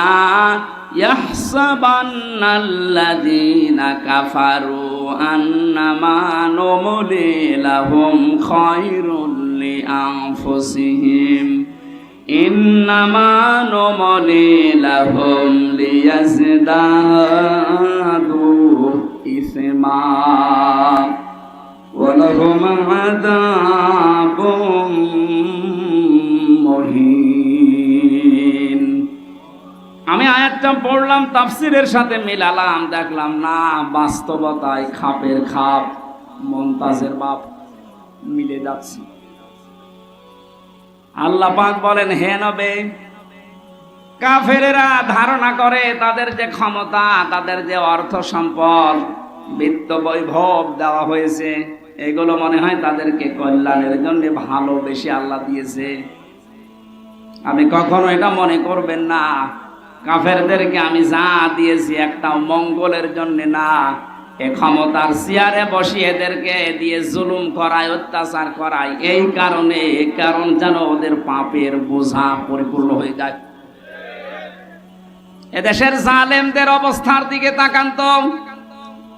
ইয়াহসাবান্নাল্লাযীনা কাফারু আন্নামা নুমলি লাহুম খায়রুল লিআনফুসিহিম ইন্নামা নুমলি লাহুম লিয়াজদাদু ইসমা ওয়া লাহুম আযাবুম মুহিন। আমি আয়াতটা পড়লাম, তাফসীরের সাথে মিলালাম, দেখলাম না বাস্তবতায় খাপের খাপ, মুমতাজের বাপ মিলে যাচ্ছে। আল্লাহ পাক বলেন, হে নবী, কাফেরেরা ধারণা করে তাদের যে ক্ষমতা, তাদের যে অর্থ সম্পদ, বিত্ত বৈভব দেওয়া হয়েছে, এগুলো মনে হয় তাদেরকে কল্যাণের জন্য ভালোবেসে আল্লাহ দিয়েছে। আপনি কখনো এটা মনে করবেন না কাফেরদেরকে আমি যা দিয়েছি একটাও মঙ্গলের জন্য না। এ ক্ষমতার চেয়ারে বসিয়ে এদেরকে দিয়ে জুলুম করায়, অত্যাচার করায়, এই কারণে, কারণ যেন ওদের পাপের বোঝা পরিপূর্ণ হয়ে যায়। এদেশের জালেমদের অবস্থার দিকে তাকান তো,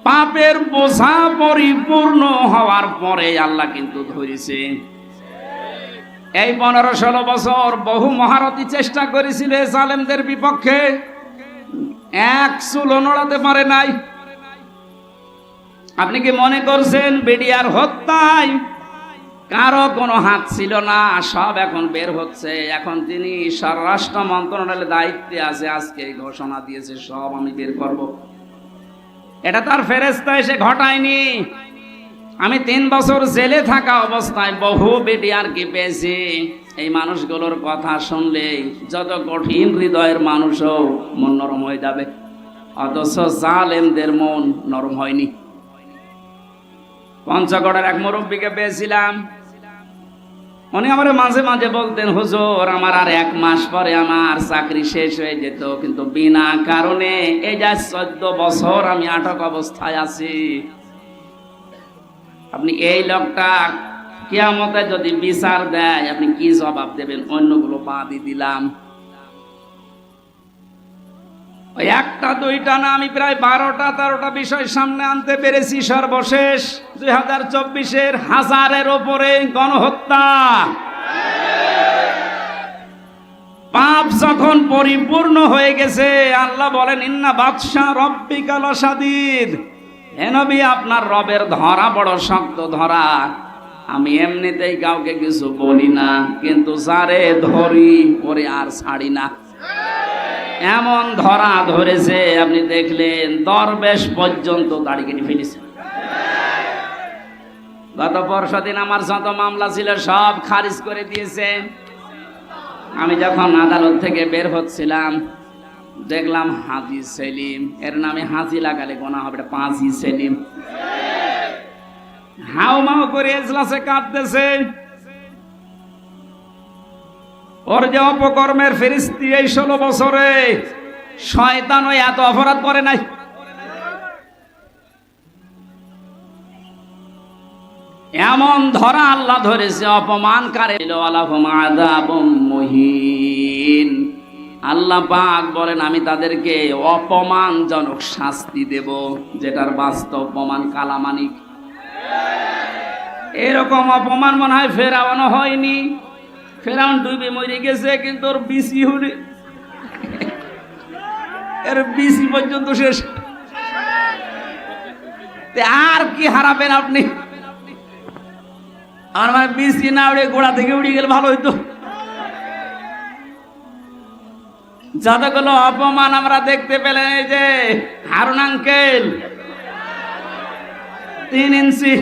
পাপের বোঝা পরিপূর্ণ হওয়ার পরে আল্লাহ কিন্তু ধরেছে। এই 15-16 বছর বহু মহারথী চেষ্টা করেছিল জালেমদের বিপক্ষে, এক চুলও নড়াতে পারে নাই। আপনি কি মনে করছেন বিডিআর হত্যায় কারো কোনো হাত ছিল না? সব এখন বের হচ্ছে। এখন তিনি স্বরাষ্ট্র মন্ত্রণালয়ের দায়িত্বে আছে, আজকে ঘোষণা দিয়েছে সব আমি বের করব। এটা তার ফেরেশতা এসে ঘটায়নি। আমি 3 বছর জেলে থাকা অবস্থায় বহু বিডিআর কি পেয়েছি। এই মানুষগুলোর কথা শুনলে যত কঠিন হৃদয়ের মানুষও মন নরম হয়ে যাবে, অথচ জালেমদের মন নরম হয়নি। পঞ্চগড়ের এক মুরব্বীকে পেয়েছিলাম, উনি আমার মাঝে মাঝে বলতেন, হুজুর আমার আর 1 মাস পরে আমার চাকরি শেষ হয়ে যেত, কিন্তু বিনা কারণে এই যা 14 বছর আমি আটক অবস্থায় আছি। আপনি এই লোকটা কিয়ামতে যদি বিচার দেয়, আপনি কি জবাব দেবেন? অন্যগুলো বাদই দিলাম, ওই 1টা 2টা না, আমি প্রায় 12টা 13টা বিষয় সামনে আনতে পেরেছি। সর্বশেষ 2024-এর 1000-এর ওপরে গণহত্যা। পাপ যখন পরিপূর্ণ হয়ে গেছে, আল্লাহ বলেন, ইন্না বাতশা রব্বিকা লাশাদীদ। হে নবী, আপনার রবের ধরা বড় শক্ত ধরা। আমি এমনিতেই কাউকে কিছু বলি না, কিন্তু যারে ধরি ওরে আর ছাড়ি না। এমন ধরা ধরেছে, আপনি দেখলেন দরবেশ পর্যন্ত দাড়ি কেটে ফেলেছে। গত পরশুদিন আমার যত মামলা ছিল সব খারিজ করে দিয়েছে। আমি যখন আদালত থেকে বের হচ্ছিলাম, দেখলাম হাজী সেলিম, এর নামে হাজী লাগালে গোনা হবে, এটা পাঁচই সেলিম। হাউ মাউ করে এজলাসে কাঁদতেছে। ওর যে অপকর্মের ফেরেশতি এই 16 বছরে শয়তানও এত অপরাধ করে নাই। এমন ধরা আল্লাহ ধরেছে অপমানকারী মুহিন। আল্লাহ পাক বলেন আমি তাদেরকে অপমানজনক শাস্তি দেব, যেটার বাস্তব প্রমাণ কালামানিক। এরকম অপমান মনে হয় ফেরাউনও হয়নি। ফেরাউন ডুবে মরে গেছে, কিন্তু ওর বিসি হলে এর বিসি পর্যন্ত শেষ। আর কি হারাবেন আপনি? আমার মানে বিসি না উড়ে গোড়া থেকে উড়ে গেলে ভালো হইতো। যতগুলো অপমান আমরা দেখতে পেলেন, এই যে হারুন আঙ্কেল 3 ইঞ্চি,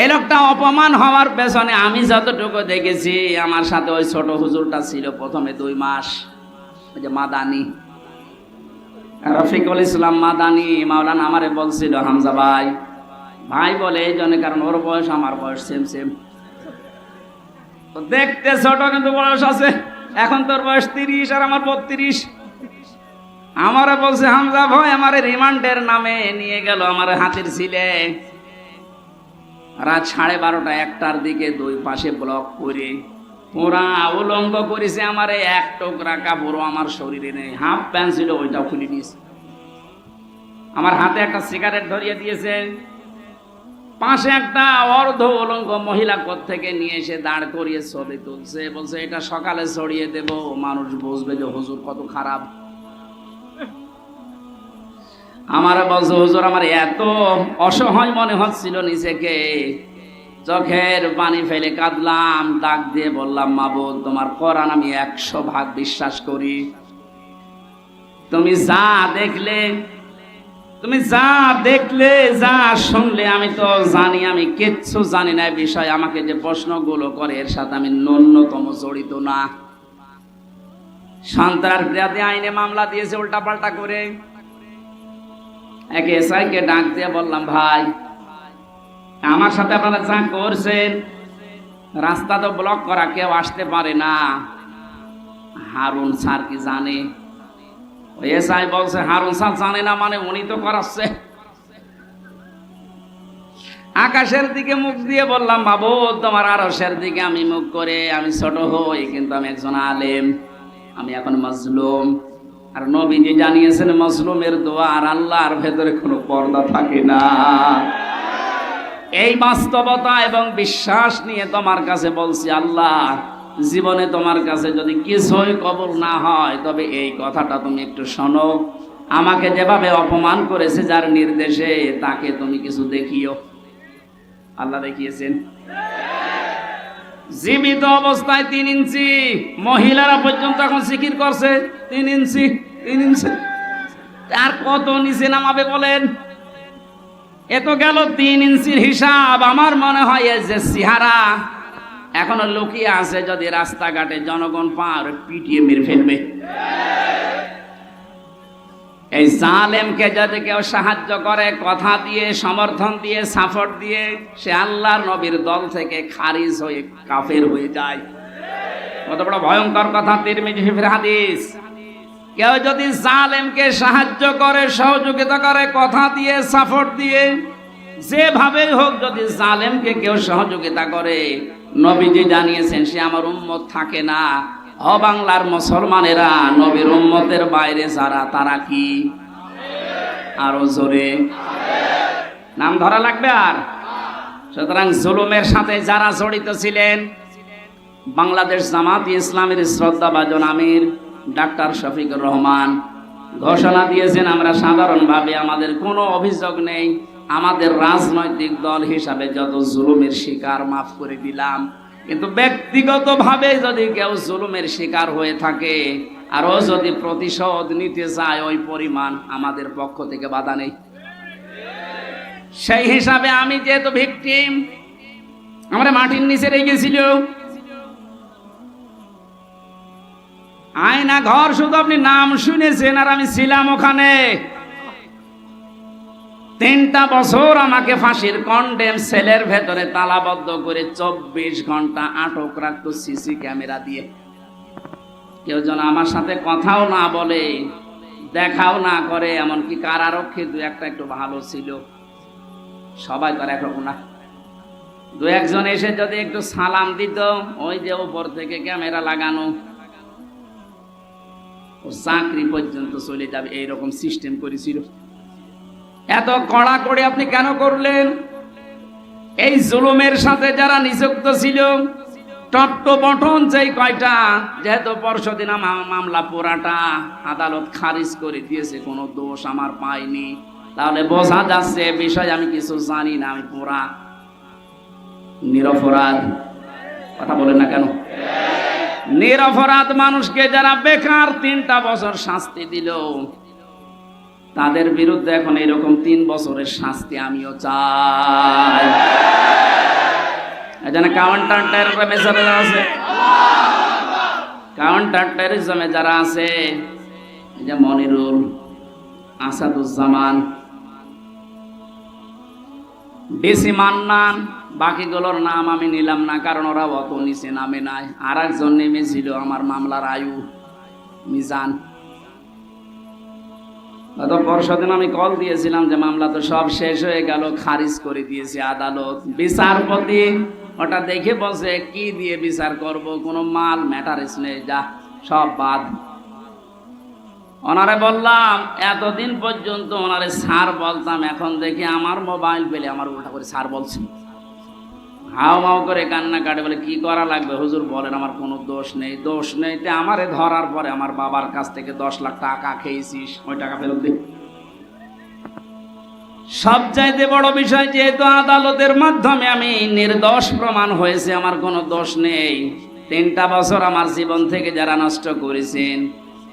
এই লোকটা অপমান হওয়ার পেছনে আমি যতটুকু দেখেছি, আমার সাথে ওই ছোট হুজুরটা ছিল প্রথমে 2 মাস, ওই যে মাদানি রফিকুল ইসলাম মাদানি মাওলানা আমারে বলছিল, হামজা ভাই ভাই বলে এই জন্য, কারণ ওর বয়স আমার বয়স সেম সেম, দেখতে ছোট কিন্তু বয়স আছে। এখন তোর বয়স 30 আর আমার 32। আমারে বলছে, হামজা ভাই আমার রিমান্ডের নামে নিয়ে গেল আমার হাতের ছিলে, রাত 12:30টা 1টার দিকে 2 পাশে ব্লক করে পুরা উলঙ্গ করেছে। আমার এক টুকরা কাপড়ও আমার শরীরে নেই, হাফ প্যান্ট ছিল ওইটাও খুলে নিয়েছে। আমার হাতে একটা সিগারেট ধরিয়ে দিয়েছে, পাশে একটা অর্ধ উলঙ্গ মহিলা কোত্থেকে নিয়ে এসে দাঁড় করিয়ে ছবি তুলছে, বলছে এটা সকালে ছড়িয়ে দেব, মানুষ বুঝবে যে হুজুর কত খারাপ। আমার বলছে, হুজুর আমার এত অসহায় মনে হচ্ছিল নিজেকে, চোখের পানি ফেলে কাঁদলাম, ডাক দিয়ে বললাম, মাবুদ তোমার কোরআন আমি 100 ভাগ বিশ্বাস করি, তুমি যা দেখলে, তুমি যা দেখলে, যা শুনলে আমি তো জানি, আমি কিচ্ছু জানি না বিষয়। আমাকে যে প্রশ্নগুলো করে এর সাথে আমি ন্যূনতম জড়িত না। সন্ত্রাস বিরোধী আইনে মামলা দিয়েছে উল্টাপাল্টা করে। এক এসআইকে ডাক দিয়ে বললাম, ভাই আমার সাথে আপনারা যা করছেন, রাস্তা তো ব্লক করা, কেউ আসতে পারে না, হারুন স্যার কি জানে? ওই এসআই বলছে, হারুন স্যার জানে না মানে উনি তো করাচ্ছে। আকাশের দিকে মুখ দিয়ে বললাম, বাবু তোমার আরশের দিকে আমি মুখ করে আমি ছোট হই, কিন্তু আমি একজন আলেম, আমি এখন মজলুম। আর নবীজি জানিয়েছেন মজলুমের দোয়া আর আল্লাহর ভেতরে কোনো পর্দা থাকে না। এই বাস্তবতা এবং বিশ্বাস নিয়ে তোমার কাছে বলছি, আল্লাহ জীবনে তোমার কাছে যদি কিছুই কবুল না হয়, তবে এই কথাটা তুমি একটু শোনো, আমাকে যেভাবে অপমান করেছে যার নির্দেশে, তাকে তুমি কিছু দেখিও। আল্লাহ দেখিয়েছেন। জীবিত অবস্থায় 3 ইঞ্চি, মহিলারা পর্যন্ত এখন জিকির করছে 3 ইঞ্চি 3 ইঞ্চি। আর কত নিচে নামাবে বলেন? এত গেল 3 ইঞ্চির হিসাব। আমার মনে হয় যে চেহারা এখনো লুকিয়ে আছে, যদি রাস্তাঘাটে জনগণ পার পিটিয়ে মেরে ফেলবে। এই জালেমকে যদি কেউ সাহায্য করে, কথা দিয়ে, সমর্থন দিয়ে, সাপোর্ট দিয়ে, সে আল্লাহর নবীর দল থেকে খারিজ হয়ে কাফের হয়ে যায়। কত বড় ভয়ঙ্কর কথা, তিরমিজি শরীফের হাদিস। কেউ যদি জালেমকে সাহায্য করে, সহযোগিতা করে, কথা দিয়ে, সাপোর্ট দিয়ে, যেভাবেই হোক, যদি জালেমকে কেউ সহযোগিতা করে, নবীজি জানিয়েছেন সে আমার উম্মত থাকে না। বাংলার মুসলমানেরা নবীর উম্মতের বাইরে যারা, তারা কি? আরো জোরে নাম ধরা লাগবে। আর সুতরাং জুলুমের সাথে যারা জড়িত ছিলেন, বাংলাদেশ জামাত ইসলামের শ্রদ্ধাভাজন আমির ডাক্তার শফিকুর রহমান ঘোষণা দিয়েছেন, আমরা সাধারণভাবে আমাদের কোনো অভিযোগ নেই, আমাদের রাজনৈতিক দল হিসাবে যত জুলুমের শিকার মাফ করে দিলাম, কিন্তু ব্যক্তিগতভাবে যদি কেউ জুলুমের শিকার হয়ে থাকে আর ও যদি প্রতিশোধ নিতে চায়, ওই পরিমাণ আমাদের পক্ষ থেকে বাধা নেই। সেই হিসাবে আমি যেহেতু ভিকটিম, আমরা মাটির নিচে রেখেছিল আয়না ঘর, শুধু আপনি নাম শুনেছেন, আর আমি ছিলাম ওখানে 3টা বছর আমাকে ফাঁসির কন্ডেম সেলের ভেতরে তালাবদ্ধ করে 24 ঘন্টা আটক রাখতো সিসি ক্যামেরা দিয়ে। কেউ যেন আমার সাথে কথাও না বলে, দেখাও না করে। এমনকি কারারক্ষী দু একটা একটু ভালো ছিল, সবাই করে একরকম না। দু একজন এসে যদি একটু সালাম দিত, ওই যে উপর থেকে ক্যামেরা লাগানো, ও চাকরি পর্যন্ত চলে যাবে, এইরকম সিস্টেম করেছিল। এত কড়া করে আপনি কেন করলেন? এই জুলুমের সাথে যারা নিযুক্ত ছিল, টট্ট বটন যেই কয়টা, যেহেতু পরশুদিন মামলা পুরাটা আদালত খারিজ করে দিয়েছে, কোনো দোষ আমার পাইনি, তাহলে বোঝা যাচ্ছে বিষয় আমি কিছু জানি না, আমি পুরা নিরপরাধ। কথা বলেন না কেন? নিরপরাধ মানুষকে যারা বেকার 3টা বছর শাস্তি দিল, তাদের বিরুদ্ধে এখন এরকম 3 বছরের শাস্তি আমিও চাই। এখানে কাউন্টার টেররিজমে যারা আছে, কাউন্টার টেররিজমে যারা আছে, এই যে মনিরুল, আসাদুজ্জামান, ডিসি মান্নান, বাকিগুলোর নাম আমি নিলাম না, কারণ ওরা অত নিচে নামে নাই। আর একজন নেমেছিল আমার মামলার আয়ু মিজান। গত পরশুদিন আমি কল দিয়েছিলাম যে মামলা তো সব শেষ হয়ে গেল, খারিজ করে দিয়েছে আদালত। বিচারপতি ওটা দেখে বসে, কি দিয়ে বিচার করব, কোনো মাল ম্যাটারেস নেই, যা সব বাদ। ওনারে বললাম, এতদিন পর্যন্ত ওনারে স্যার বলতাম, এখন দেখি আমার মোবাইল পেলে আমার উল্টা করে স্যার বলছে, হাও মাও করে কান্না কাটে। বলে কি করা লাগবে হুজুর বলেন, আমার কোনো দোষ নেই। দোষ নেই তে আমারে ধরার পরে আমার বাবার কাছ থেকে 10 লাখ টাকা খেয়েছিস, ওই টাকা ফেরত দে। সবচাইতে বড় বিষয়, যেহেতু আদালতের মাধ্যমে আমি নির্দোষ প্রমাণ হয়েছে, আমার কোনো দোষ নেই। 3টা বছর আমার জীবন থেকে যারা নষ্ট করেছেন,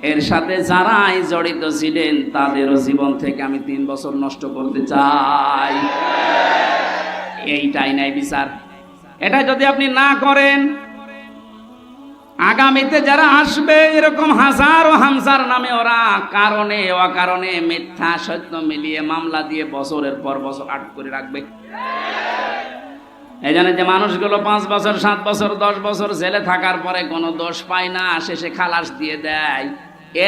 এর সাথে যারাই জড়িত ছিলেন, তাদেরও জীবন থেকে আমি 3 বছর নষ্ট করতে চাই। এইটাই নাই বিচার। এটা যদি আপনি না করেন, আগামীতে যারা আসবে, এরকম হাজার ও হামজার নামে ওরা কারণে অকারণে মিথ্যা সত্য মিলিয়ে মামলা দিয়ে বছরের পর বছর আটক করে রাখবে। এই জন্য যে মানুষগুলো 5 বছর 7 বছর 10 বছর জেলে থাকার পরে কোনো দোষ পায় না, শেষে খালাস দিয়ে দেয়,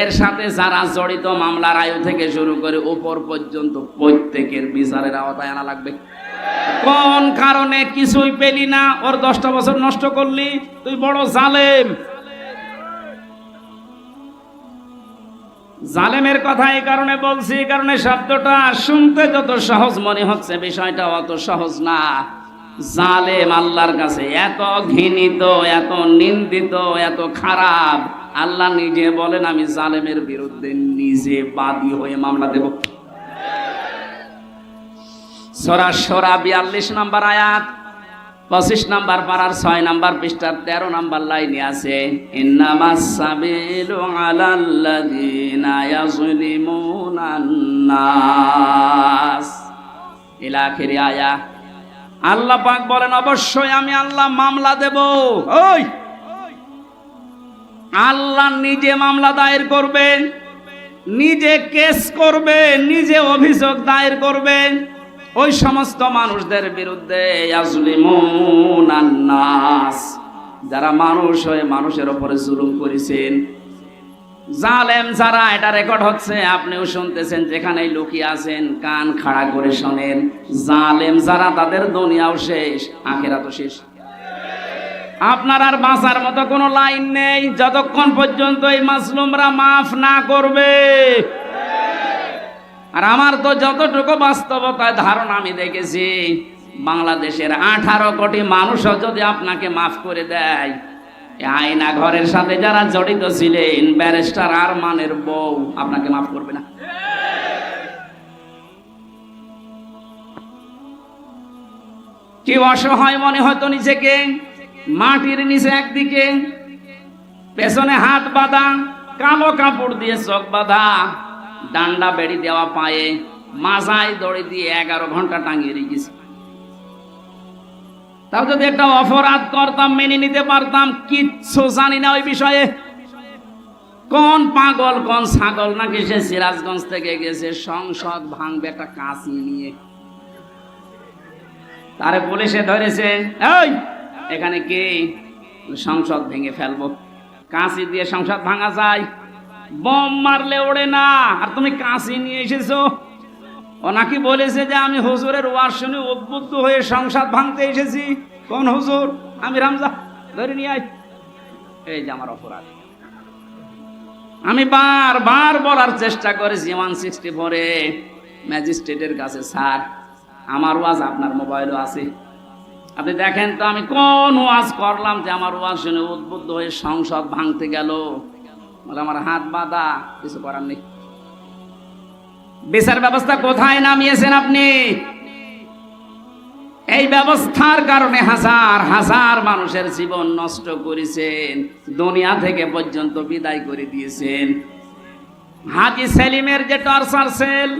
এর সাথে যারা জড়িত মামলার আয়ু থেকে শুরু করে উপর পর্যন্ত প্রত্যেকের বিচারের আওতায় আনা লাগবে। কোন কারণে কিছুই পেলি না, ওর 10টা বছর নষ্ট করলি, তুই বড় জালেম। জালেমের কথা এই কারণে বলছি, কারণে শব্দটা শুনতে যত সহজ মনে হচ্ছে, বিষয়টা অত সহজ না। জালেম আল্লাহর কাছে এত ঘৃণিত, এত নিন্দিত, এত খারাপ, আল্লাহ নিজে বলেন আমি জালেমের বিরুদ্ধে নিজে বাদী হয়ে মামলা দেব। সূরা শুরা 42 নম্বর আয়াত, 25 নম্বর পারার 6 নম্বর পৃষ্ঠার 13 নম্বর লাইনে আছে, ইন্নামাস সাবিলু আলাল্লাযিনা ইয়াযলিমুনান নাস, ইলা আখিরি আয়া। আল্লাহ পাক বলেন, অবশ্যই আমি আল্লাহ মামলা দেব। ওই আল্লাহ নিজে মামলা দায়ের করবে, নিজে কেস করবে, নিজে অভিযোগ দায়ের করবে ওই সমস্ত মানুষদের বিরুদ্ধে, ইয়াজলিমুনান নাস, যারা মানুষ হয়ে মানুষের উপরে জুলুম করেছেন। জালেম যারা, এটা রেকর্ড হচ্ছে, আপনিও শুনতেছেন, যেখানেই লুকিয়ে আছেন কান খাড়া করে শোনেন। জালেম যারা, তাদের দুনিয়াও শেষ, আখিরাতও শেষ। আপনার আর বাঁচার মতো কোনো লাইন নেই যতক্ষণ পর্যন্ত এই মাজলুমরা মাফ না করবে। আর আমার তো যতটুকু বাস্তবতায় ধারণা আমি দেখেছি, বাংলাদেশের 18 কোটি মানুষও যদি আপনাকে মাফ করে দেয়, আয়না ঘরের সাথে যারা জড়িত ছিলেন, ব্যারিস্টার আরমানের বউ আপনাকে মাফ করবে না। কি অসহায় মনে হয়তো নিজেকে, মাটির নিচে একদিকে, পেছনে হাত বাঁধা, কালো কাপড় দিয়ে চোখ বাঁধা, ডান্ডা বেড়ি দেওয়া পায়ে, মাজায় দড়ি দিয়ে 11 ঘন্টা টাঙিয়ে রেখেছি। তাও যদি একটা অপরাধ করতাম মেনে নিতে পারতাম, কিচ্ছু জানি না ওই বিষয়ে। কোন পাগল কোন ছাগল নাকি সে সিরাজগঞ্জ থেকে গেছে সংসদ ভাঙবে একটা কাঁচি নিয়ে, তারে পুলিশে ধরেছে, এই এখানে কে, সংসদ ভেঙে ফেলবো। কাঁচি দিয়ে সংসার ভাঙা যায়? বোম মারলে ওড়ে না, আর তুমি কাঁচি নিয়ে এসেছো। ও নাকি বলেছে যে আমি হুজুরের ওয়াজ শুনে উদ্বুদ্ধ হয়ে সংসার ভাঙতে এসেছি। কোন হুজুর? আমি রামজা, ধরে নিয়ে আয়। এই যে আমার অপরাধ। আমি বারবার বলার চেষ্টা করেছি 164-এ ম্যাজিস্ট্রেটের কাছে, স্যার আমার ওয়াজ আপনার মোবাইলও আছে, আপনি দেখেন তো আমি কোন ওয়াজ করলাম যে আমার ওয়াজ শুনে উদ্বুদ্ধ হয়ে সংসদ ভাঙতে গেল। বলে আমার হাত বাঁধা, কিছু করার নেই। বিচার ব্যবস্থা কোথায় নামিয়েছেন আপনি? এই ব্যবস্থার কারণে হাজার হাজার মানুষের জীবন নষ্ট করেছেন, দুনিয়া থেকে পর্যন্ত বিদায় করে দিয়েছেন। হাজী সেলিমের যে টর্চার সেল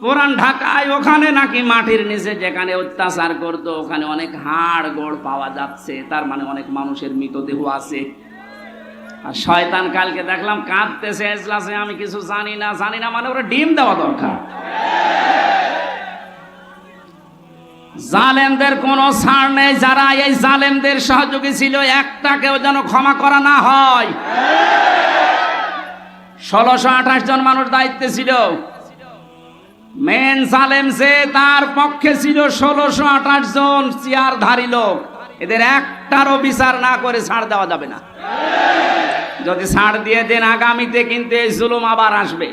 পুরান ঢাকায়, ওখানে নাকি মাটির নিচে যেখানে অত্যাচার করতো ওখানে অনেক হাড় গোড় পাওয়া যাচ্ছে, তার মানে অনেক মানুষের মৃতদেহ আছে। আর শয়তান কালকে দেখলাম কাঁদতেছে এজলাসে, আমি কিছু জানি না। জানি না মানে ওরা ডিম দেওয়া দরকার। জালেমদের কোনো ছাড় নেই, যারা এই জালেমদের সহযোগী ছিল একটাকেও যেন ক্ষমা করা না হয়। 1628 জন মানুষ দায়িত্বে ছিল। মেন জালেম যে, তার পক্ষে ছিল 1628 জন চেয়ারধারী লোক। এদের একটারও বিচার না করে ছাড় দেওয়া যাবে না। যদি ছাড় দিয়ে দেন আগামীতে কিন্তু এই জুলুম আবার আসবে।